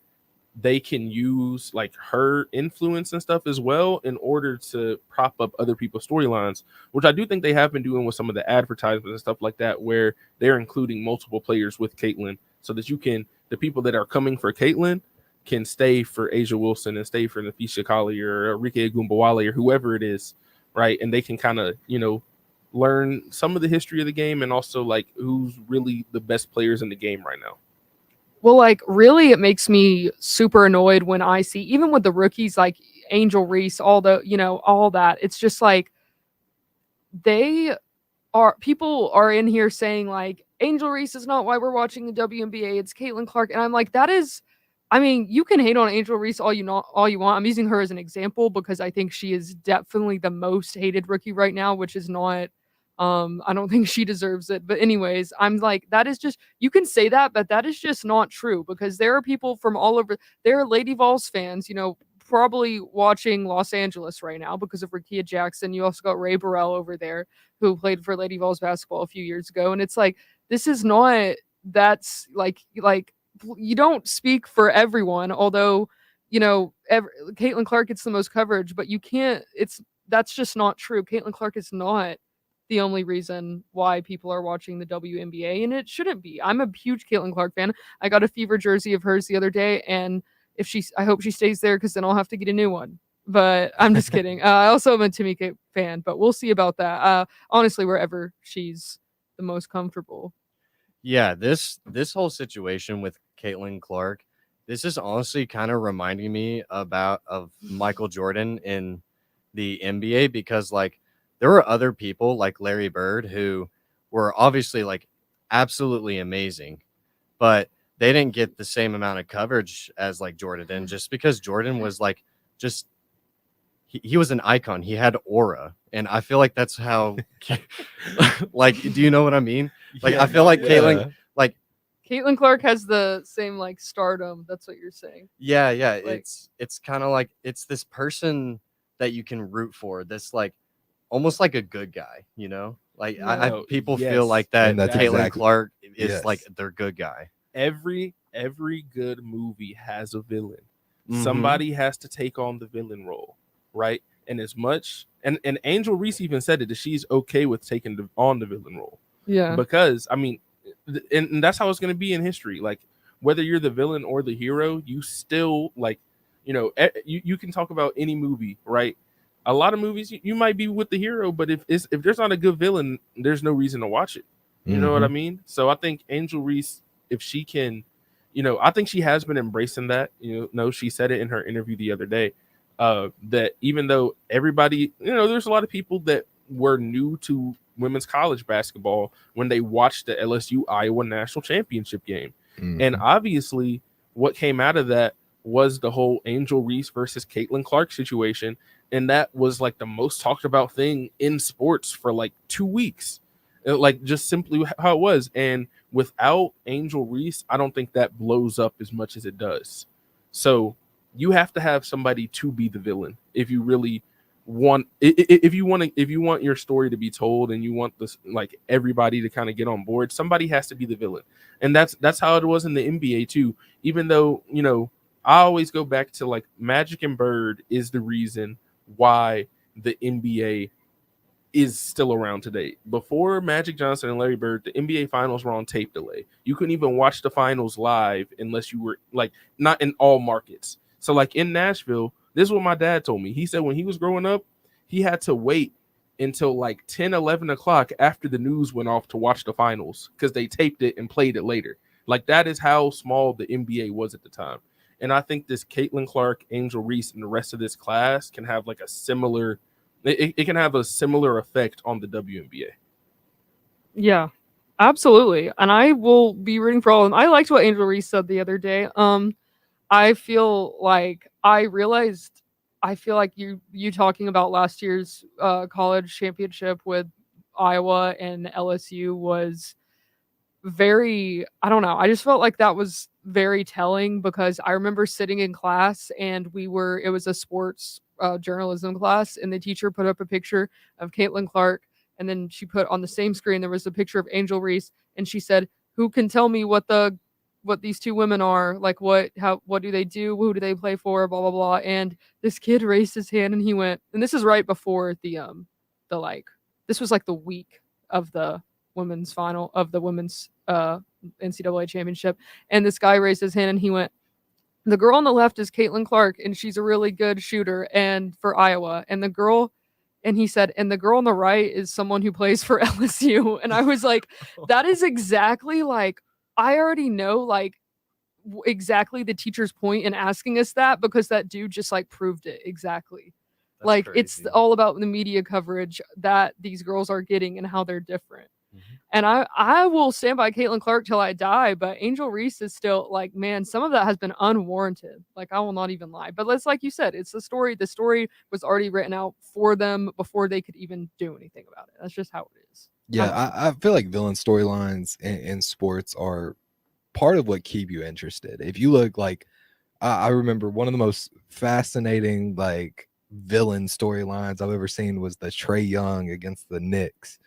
they can use like her influence and stuff as well in order to prop up other people's storylines, which I do think they have been doing with some of the advertisements and stuff like that, where they're including multiple players with Caitlin so that the people that are coming for Caitlin can stay for A'ja Wilson and stay for Napheesa Collier or Arike Ogunbowale or whoever it is, right? And they can kind of, learn some of the history of the game and also like who's really the best players in the game right now. Well, like, really, it makes me super annoyed when I see, even with the rookies, like Angel Reese, all that. It's just like people are in here saying like Angel Reese is not why we're watching the WNBA. It's Caitlin Clark. And I'm like, you can hate on Angel Reese all you want. I'm using her as an example because I think she is definitely the most hated rookie right now, which is not, I don't think she deserves it. But anyways, I'm like, that is just, you can say that, but that is just not true because there are people from all over. There are Lady Vols fans, probably watching Los Angeles right now because of Rakia Jackson. You also got Ray Burrell over there who played for Lady Vols basketball a few years ago. And it's like, this is not, that's like you don't speak for everyone, although, Caitlin Clark gets the most coverage, but you can't, that's just not true. Caitlin Clark is not the only reason why people are watching the WNBA, and it shouldn't be. I'm a huge Caitlin Clark fan. I got a Fever jersey of hers the other day, and I hope she stays there because then I'll have to get a new one. But I'm just kidding. I also am a Timmy K fan, but we'll see about that. Honestly, wherever she's the most comfortable. Yeah, this whole situation with Caitlin Clark, this is honestly kind of reminding me of Michael Jordan in the NBA, because like there were other people like Larry Bird who were obviously like absolutely amazing, but they didn't get the same amount of coverage as like Jordan did, just because Jordan was like he was an icon. He had aura, and I feel like that's how like, do you know what I mean? Like, I feel like Caitlin Clark has the same like stardom. That's what you're saying. Yeah. Like, It's kind of like it's this person that you can root for. This like almost like a good guy, Like people feel like that. And that's Caitlin exactly- Clark is yes. like their good guy. Every good movie has a villain. Mhm. Somebody has to take on the villain role, right? And as much and Angel Reese even said it, that she's okay with taking on the villain role. Yeah. Because I mean, and that's how it's going to be in history. Like, whether you're the villain or the hero, you still like, you can talk about any movie, right? A lot of movies you might be with the hero, but if there's not a good villain, there's no reason to watch it. You know what I mean? So I think Angel Reese, if she can, I think she has been embracing that. She said it in her interview the other day, that even though everybody, there's a lot of people that were new to women's college basketball when they watched the LSU Iowa national championship game. And obviously what came out of that was the whole Angel Reese versus Caitlin Clark situation. And that was like the most talked about thing in sports for like 2 weeks, like just simply how it was. And without Angel Reese, I don't think that blows up as much as it does. So you have to have somebody to be the villain if you really want, if you want your story to be told and you want this, like, everybody to kind of get on board, somebody has to be the villain. And that's how it was in the NBA too. Even though, I always go back to like Magic and Bird is the reason why the NBA is still around today. Before Magic Johnson and Larry Bird, the NBA finals were on tape delay. You couldn't even watch the finals live unless you were like not in all markets. So like in Nashville, this is what my dad told me. He said when he was growing up, he had to wait until like 10, 11 o'clock after the news went off to watch the finals because they taped it and played it later. Like, that is how small the NBA was at the time. And I think this Caitlin Clark, Angel Reese, and the rest of this class can have like a similar, it can have a similar effect on the WNBA. Yeah, absolutely. And I will be rooting for all of them. I liked what Angel Reese said the other day. I feel like you talking about last year's college championship with Iowa and LSU was very, I don't know. I just felt like that was very telling because I remember sitting in class and it was a sports journalism class, and the teacher put up a picture of Caitlin Clark, and then she put on the same screen, there was a picture of Angel Reese, and she said, who can tell me what these two women are, like what do they do, who do they play for, blah blah blah. And this kid raised his hand and he went, and this is right before this was like the week of the women's final of the women's NCAA championship, and this guy raised his hand and he went, the girl on the left is Caitlin Clark and she's a really good shooter and for Iowa, and he said, and the girl on the right is someone who plays for LSU. And I was like, that is exactly, like, I already know like exactly the teacher's point in asking us that, because that dude just like proved it exactly. That's like crazy. It's all about the media coverage that these girls are getting and how they're different. And I will stand by Caitlin Clark till I die, but Angel Reese is still like, man, some of that has been unwarranted. Like, I will not even lie. But it's like you said, it's the story. The story was already written out for them before they could even do anything about it. That's just how it is. Yeah, I feel like villain storylines in sports are part of what keep you interested. If you look like, I remember one of the most fascinating like villain storylines I've ever seen was the Trae Young against the Knicks.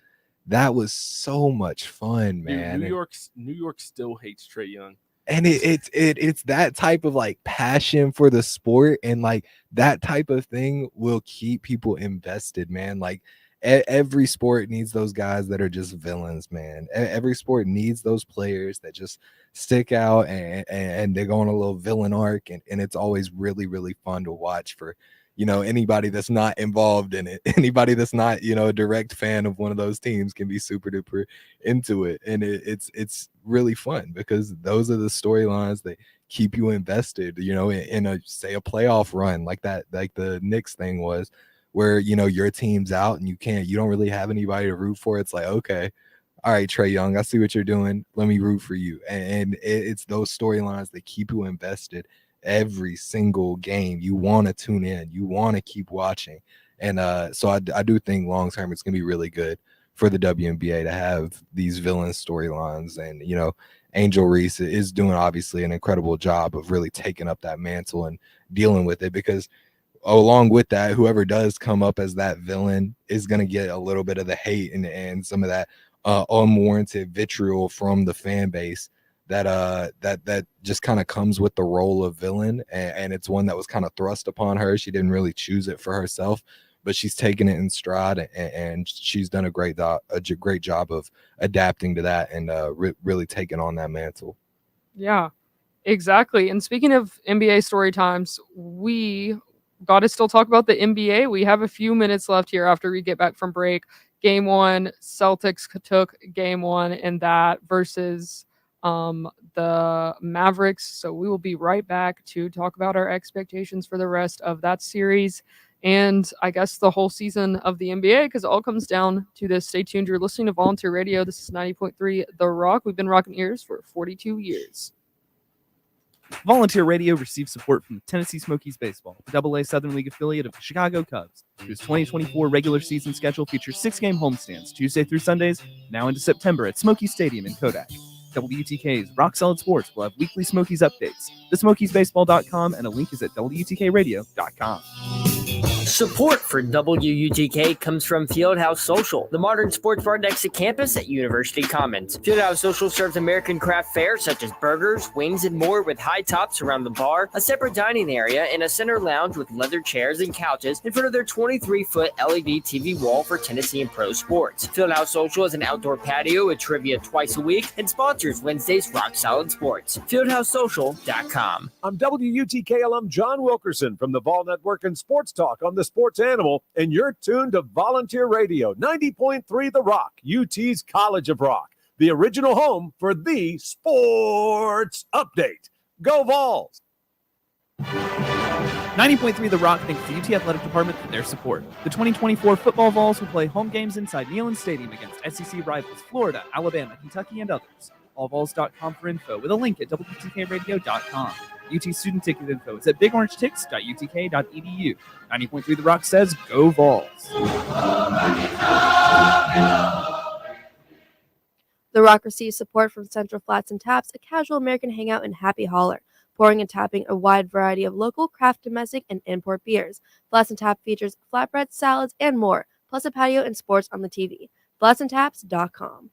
That was so much fun, Dude, man. New York still hates Trae Young. And it's that type of like passion for the sport, and like that type of thing will keep people invested, man. Like every sport needs those guys that are just villains, man. Every sport needs those players that just stick out and they go on a little villain arc, and it's always really, really fun to watch for, you know, anybody that's not involved in it. Anybody that's not, you know, a direct fan of one of those teams can be super duper into it. And it's really fun because those are the storylines that keep you invested, you know, in a, say, a playoff run like that, like the Knicks thing was, where, you know, your team's out and you don't really have anybody to root for. It's like, okay, all right, Trae Young, I see what you're doing. Let me root for you. And it's those storylines that keep you invested every single game. You want to tune in, you want to keep watching. And so I do think long term it's gonna be really good for the WNBA to have these villain storylines. And, you know, Angel Reese is doing obviously an incredible job of really taking up that mantle and dealing with it, because along with that, whoever does come up as that villain is going to get a little bit of the hate and some of that unwarranted vitriol from the fan base that just kind of comes with the role of villain. And it's one that was kind of thrust upon her. She didn't really choose it for herself, but she's taken it in stride, and she's done a great job of adapting to that and really taking on that mantle. Yeah, exactly. And speaking of NBA story times, we got to still talk about the NBA. We have a few minutes left here after we get back from break. Game 1, Celtics took game 1 in that versus the Mavericks. So we will be right back to talk about our expectations for the rest of that series and I guess the whole season of the NBA, because it all comes down to this. Stay tuned. You're listening to Volunteer Radio. This is 90.3 The Rock. We've been rocking ears for 42 years. Volunteer Radio receives support from Tennessee Smokies Baseball, the AA Southern League affiliate of the Chicago Cubs, whose 2024 regular season schedule features 6-game homestands Tuesday through Sundays, now into September at Smoky Stadium in Kodak. WTK's Rock Solid Sports will have weekly Smokies updates. TheSmokiesBaseball.com, and a link is at WTKRadio.com. Support for WUTK comes from Fieldhouse Social, the modern sports bar next to campus at University Commons. Fieldhouse Social serves American craft fare such as burgers, wings, and more with high tops around the bar, a separate dining area, and a center lounge with leather chairs and couches in front of their 23-foot LED TV wall for Tennessee and pro sports. Fieldhouse Social is an outdoor patio with trivia twice a week and sponsors Wednesday's Rock Solid Sports. FieldhouseSocial.com. I'm WUTK alum John Wilkerson from the Vol Network and Sports Talk on the Sports Animal, and you're tuned to Volunteer Radio, 90.3 The Rock, UT's College of Rock, the original home for the sports update. Go Vols! 90.3 The Rock thanks the UT Athletic Department for their support. The 2024 football Vols will play home games inside Neyland Stadium against SEC rivals Florida, Alabama, Kentucky, and others. AllVols.com for info with a link at WTKRadio.com. UT student ticket info is at bigorangetics.utk.edu. 90.3 The Rock says, go Vols. The Rock receives support from Central Flats and Taps, a casual American hangout in Happy Holler, pouring and tapping a wide variety of local, craft, domestic, and import beers. Flats and Tap features flatbreads, salads, and more, plus a patio and sports on the TV. FlatsandTaps.com.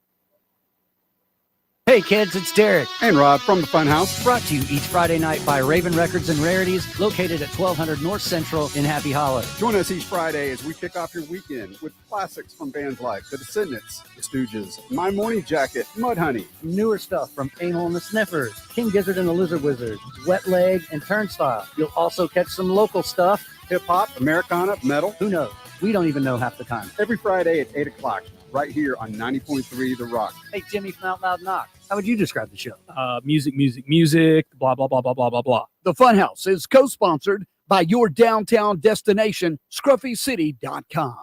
Hey kids, it's Derek and Rob from the Funhouse. Brought to you each Friday night by Raven Records and Rarities, located at 1200 North Central in Happy Hollow. Join us each Friday as we kick off your weekend with classics from bands like The Descendants, The Stooges, My Morning Jacket, Mudhoney. Newer stuff from Anal and the Sniffers, King Gizzard and the Lizard Wizard, Wet Leg, and Turnstile. You'll also catch some local stuff. Hip-hop, Americana, metal. Who knows? We don't even know half the time. Every Friday at 8 o'clock, right here on 90.3 The Rock. Hey, Jimmy from Out Loud Knock. How would you describe the show? Music, blah, blah, blah, blah, blah, blah, blah. The Funhouse is co-sponsored by your downtown destination, ScruffyCity.com.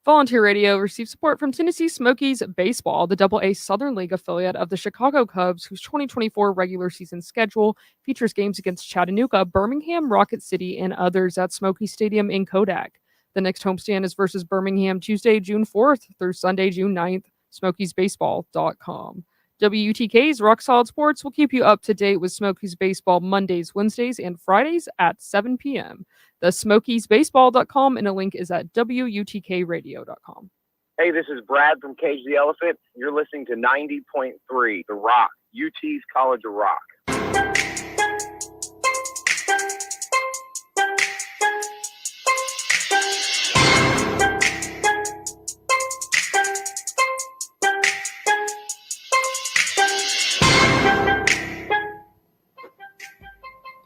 Volunteer Radio receives support from Tennessee Smokies Baseball, the AA Southern League affiliate of the Chicago Cubs, whose 2024 regular season schedule features games against Chattanooga, Birmingham, Rocket City, and others at Smoky Stadium in Kodak. The next homestand is versus Birmingham Tuesday, June 4th through Sunday, June 9th. SmokiesBaseball.com. WUTK's Rock Solid Sports will keep you up to date with Smokies Baseball Mondays, Wednesdays, and Fridays at 7 p.m. The SmokiesBaseball.com, and a link is at WUTKRadio.com. Hey, this is Brad from Cage the Elephant. You're listening to 90.3 The Rock, UT's College of Rock.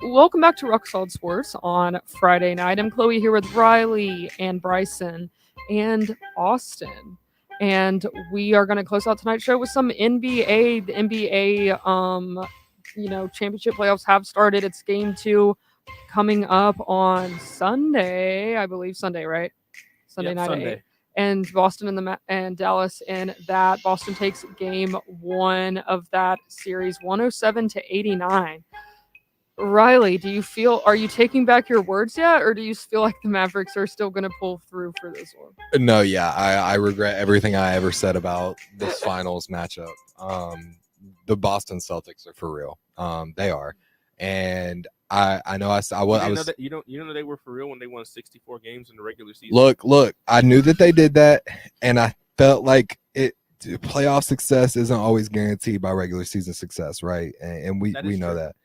Welcome back to Rock Solid Sports on Friday night. I'm Chloe here with Riley and Bryson and Austin. And we are going to close out tonight's show with some NBA. The NBA, championship playoffs have started. It's game 2 coming up on Sunday, I believe. Sunday, right? Sunday night. Sunday. 8. And Boston and Dallas in that. Boston takes game 1 of that series, 107-89. Riley, are you taking back your words yet, or do you feel like the Mavericks are still going to pull through for this one? No, yeah, I regret everything I ever said about this finals matchup. The Boston Celtics are for real. They are, and I know I was. You don't know they were for real when they won 64 games in the regular season. Look, I knew that they did that, and I felt like playoff success isn't always guaranteed by regular season success, right? And we know true. that.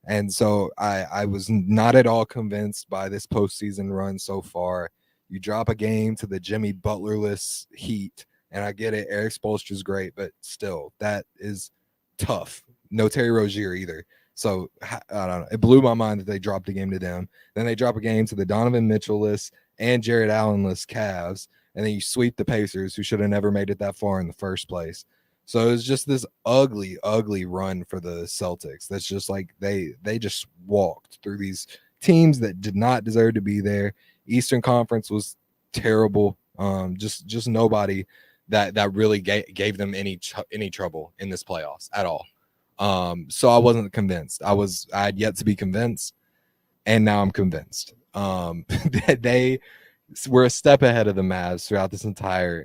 And so I was not at all convinced by this postseason run so far. You drop a game to the Jimmy Butler-less Heat, and I get it, Eric Spoelstra's great, but still, that is tough. No Terry Rozier either. So, I don't know. It blew my mind that they dropped a game to them. Then they drop a game to the Donovan Mitchell-less and Jared Allen-less Cavs, and then you sweep the Pacers, who should have never made it that far in the first place. So it was just this ugly, ugly run for the Celtics. That's just like they just walked through these teams that did not deserve to be there. Eastern Conference was terrible. Just nobody that really gave them any trouble in this playoffs at all. So I wasn't convinced. I had yet to be convinced, and now I'm convinced. That they were a step ahead of the Mavs throughout this entire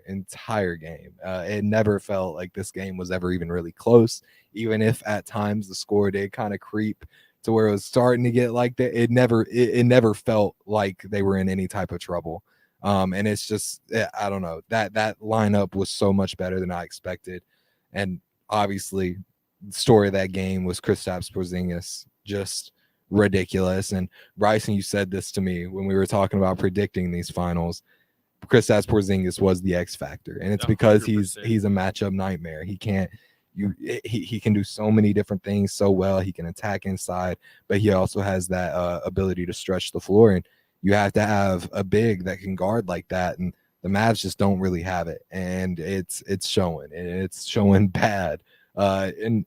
game. It never felt like this game was ever even really close, even if at times the score did kind of creep to where it was starting to get like that. It never felt like they were in any type of trouble. And it's just, I don't know, that lineup was so much better than I expected. And obviously the story of that game was Kristaps Porzingis, just ridiculous. And Bryson, you said this to me when we were talking about predicting these finals. Kristaps Porzingis was the X factor, and it's because 100%. he's a matchup nightmare. He can do so many different things so well. He can attack inside, but he also has that ability to stretch the floor, and you have to have a big that can guard like that, and the Mavs just don't really have it, and it's showing bad. And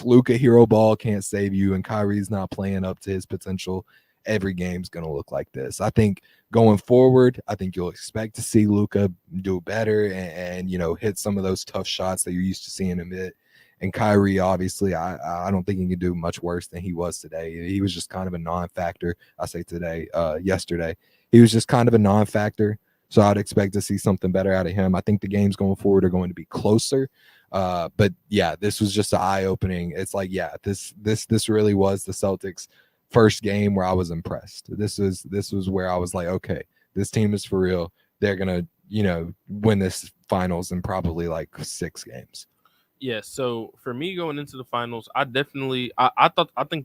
Luka hero ball can't save you, and Kyrie's not playing up to his potential. Every game's going to look like this. I think going forward, I think you'll expect to see Luka do better and hit some of those tough shots that you're used to seeing him hit. And Kyrie, obviously, I don't think he can do much worse than he was today. He was just kind of a non-factor. I say today, yesterday. He was just kind of a non-factor. So I'd expect to see something better out of him. I think the games going forward are going to be closer. But yeah, this was just an eye-opening. It's like, yeah, this really was the Celtics' first game where I was impressed. This was where I was like, okay, this team is for real. They're gonna, win this finals in probably like 6 games. Yeah. So for me going into the finals, I think the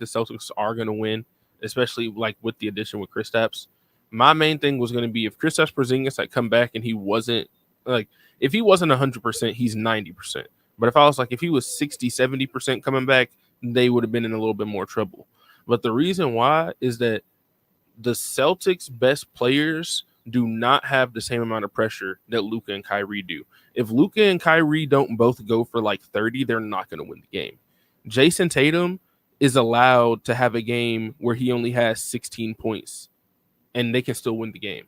Celtics are gonna win, especially like with the addition with Kristaps. My main thing was going to be if Kristaps Porzingis had come back and he wasn't like, if he wasn't 100%, he's 90%. But if he was 60, 70% coming back, they would have been in a little bit more trouble. But the reason why is that the Celtics' best players do not have the same amount of pressure that Luka and Kyrie do. If Luka and Kyrie don't both go for like 30, they're not going to win the game. Jason Tatum is allowed to have a game where he only has 16 points. And they can still win the game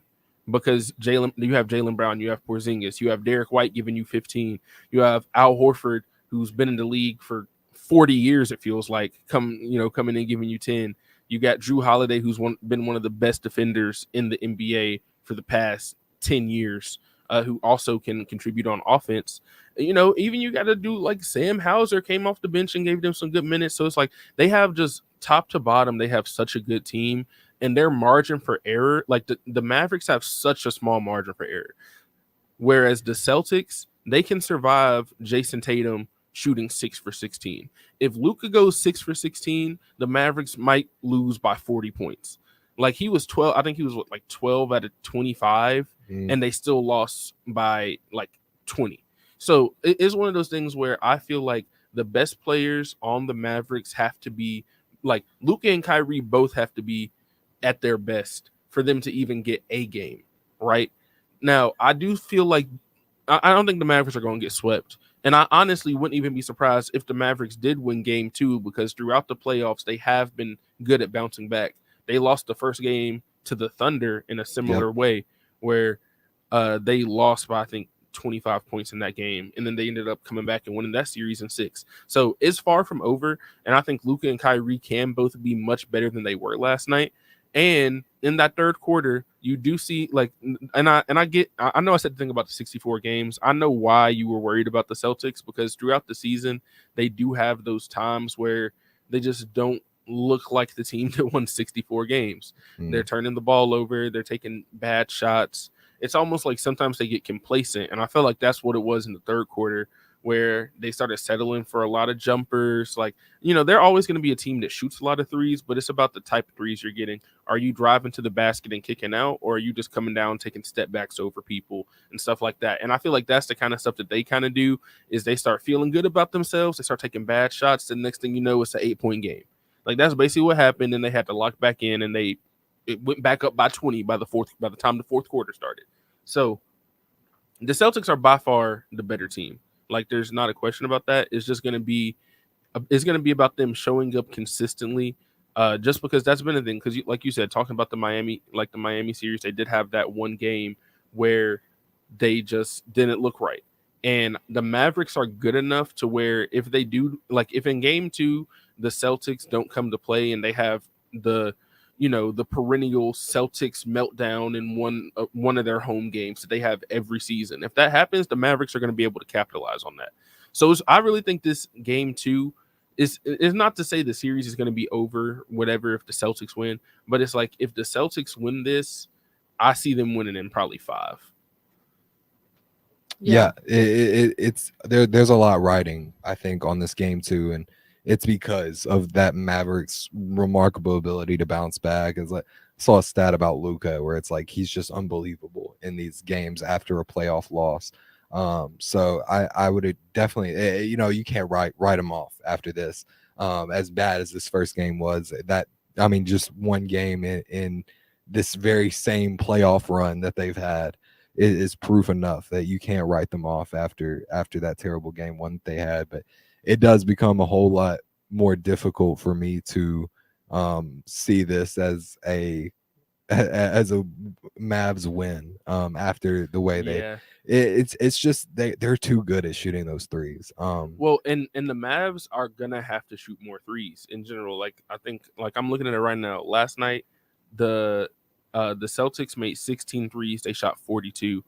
because you have Jaylen Brown, you have Porzingis, you have Derek White giving you 15, you have Al Horford, who's been in the league for 40 years, it feels like, coming in giving you 10. You got Drew Holiday, who's been one of the best defenders in the NBA for the past 10 years. who also can contribute on offense. You know, even you got to do like Sam Hauser came off the bench and gave them some good minutes. So it's like they have just top to bottom, they have such a good team, and their margin for error, like the Mavericks have such a small margin for error. Whereas the Celtics, they can survive Jason Tatum shooting 6 for 16. If Luka goes 6 for 16, the Mavericks might lose by 40 points. Like he was 12, I think he was like 12 out of 25, and they still lost by like 20. So it is one of those things where I feel like the best players on the Mavericks have to be like Luka and Kyrie both have to be at their best for them to even get a game, right? Now, I do feel like I don't think the Mavericks are going to get swept. And I honestly wouldn't even be surprised if the Mavericks did win game 2, because throughout the playoffs, they have been good at bouncing back. They lost the first game to the Thunder in a similar way, where they lost by, I think, 25 points in that game. And then they ended up coming back and winning that series in 6. So it's far from over. And I think Luka and Kyrie can both be much better than they were last night. And in that third quarter, you do see like, I know I said the thing about the 64 games. I know why you were worried about the Celtics, because throughout the season, they do have those times where they just don't look like the team that won 64 games. They're turning the ball over. They're taking bad shots. It's almost like sometimes they get complacent. And I felt like that's what it was in the third quarter, where they started settling for a lot of jumpers. Like, you know, they're always going to be a team that shoots a lot of threes, but it's about the type of threes you're getting. Are you driving to the basket and kicking out, or are you just coming down, taking step backs over people and stuff like that? And I feel like that's the kind of stuff that they kind of do, is they start feeling good about themselves. They start taking bad shots. The next thing you know, it's an 8-point game. Like, that's basically what happened. And they had to lock back in, and it went back up by 20 by the time the fourth quarter started. So the Celtics are by far the better team. Like, there's not a question about that. It's just going to be about them showing up consistently, just because that's been a thing. Because, like you said, talking about the Miami series, they did have that one game where they just didn't look right. And the Mavericks are good enough to where if they do, like if in game 2, the Celtics don't come to play and they have the perennial Celtics meltdown in one of their home games that they have every season. If that happens, the Mavericks are going to be able to capitalize on that. So I really think this game 2 is not to say the series is going to be over, whatever, if the Celtics win, but it's like if the Celtics win this, I see them winning in probably 5. Yeah, it's there's a lot riding, I think, on this game too, and it's because of that Mavericks' remarkable ability to bounce back. It's like, I saw a stat about Luka where it's like he's just unbelievable in these games after a playoff loss. So I would definitely, you can't write him off after this. As bad as this first game was, just one game in this very same playoff run that they've had is proof enough that you can't write them off after that terrible game one that they had. But it does become a whole lot more difficult for me to see this as a Mavs win after the way it's just they're too good at shooting those threes. Well, and the Mavs are gonna have to shoot more threes in general. Like, I think, like, I'm looking at it right now. Last night, the Celtics made 16 threes. They shot 42.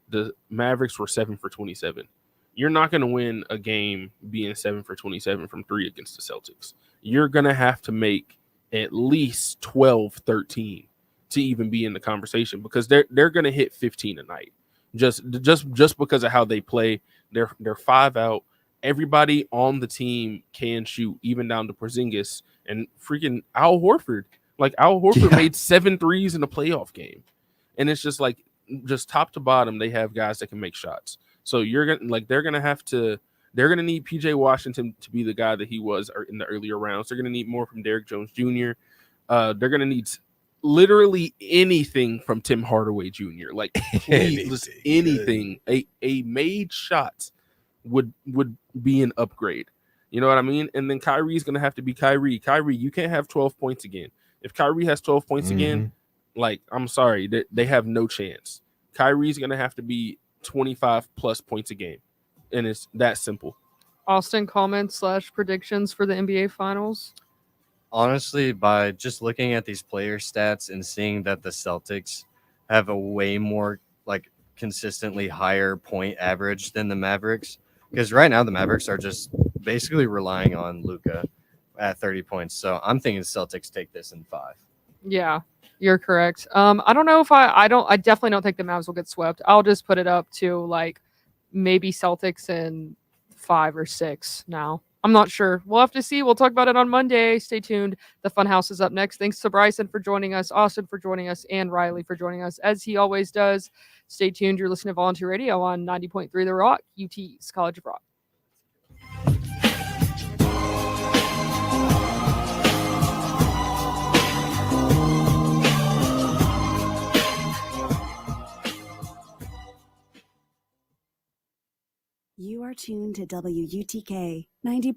The Mavericks were 7 for 27. You're not going to win a game being 7 for 27 from 3 against the Celtics. You're going to have to make at least 12, 13 to even be in the conversation, because they're going to hit 15 a night. Just because of how they play. They're 5 out. Everybody on the team can shoot, even down to Porzingis and freaking Al Horford. Like, Al Horford made 7 threes in a playoff game. And it's just like, just top to bottom, they have guys that can make shots. So they're gonna need PJ Washington to be the guy that he was in the earlier rounds. They're gonna need more from Derrick Jones Jr. They're gonna need literally anything from Tim Hardaway Jr. Like, please, anything. A made shot would be an upgrade. You know what I mean? And then Kyrie's gonna have to be Kyrie. Kyrie, you can't have 12 points again. If Kyrie has 12 points again, like, I'm sorry, they have no chance. Kyrie's gonna have to be 25 plus points a game, and it's that simple. Austin, comments / predictions for the NBA Finals? Honestly, by just looking at these player stats and seeing that the Celtics have a way more, like, consistently higher point average than the Mavericks, because right now the Mavericks are just basically relying on Luka at 30 points. So I'm thinking Celtics take this in 5. Yeah, you're correct. I don't know if I definitely don't think the Mavs will get swept. I'll just put it up to like maybe Celtics in 5 or 6 now. I'm not sure. We'll have to see. We'll talk about it on Monday. Stay tuned. The Funhouse is up next. Thanks to Bryson for joining us, Austin for joining us, and Riley for joining us, as he always does. Stay tuned. You're listening to Volunteer Radio on 90.3 The Rock, UT's College of Rock. You are tuned to WUTK 90.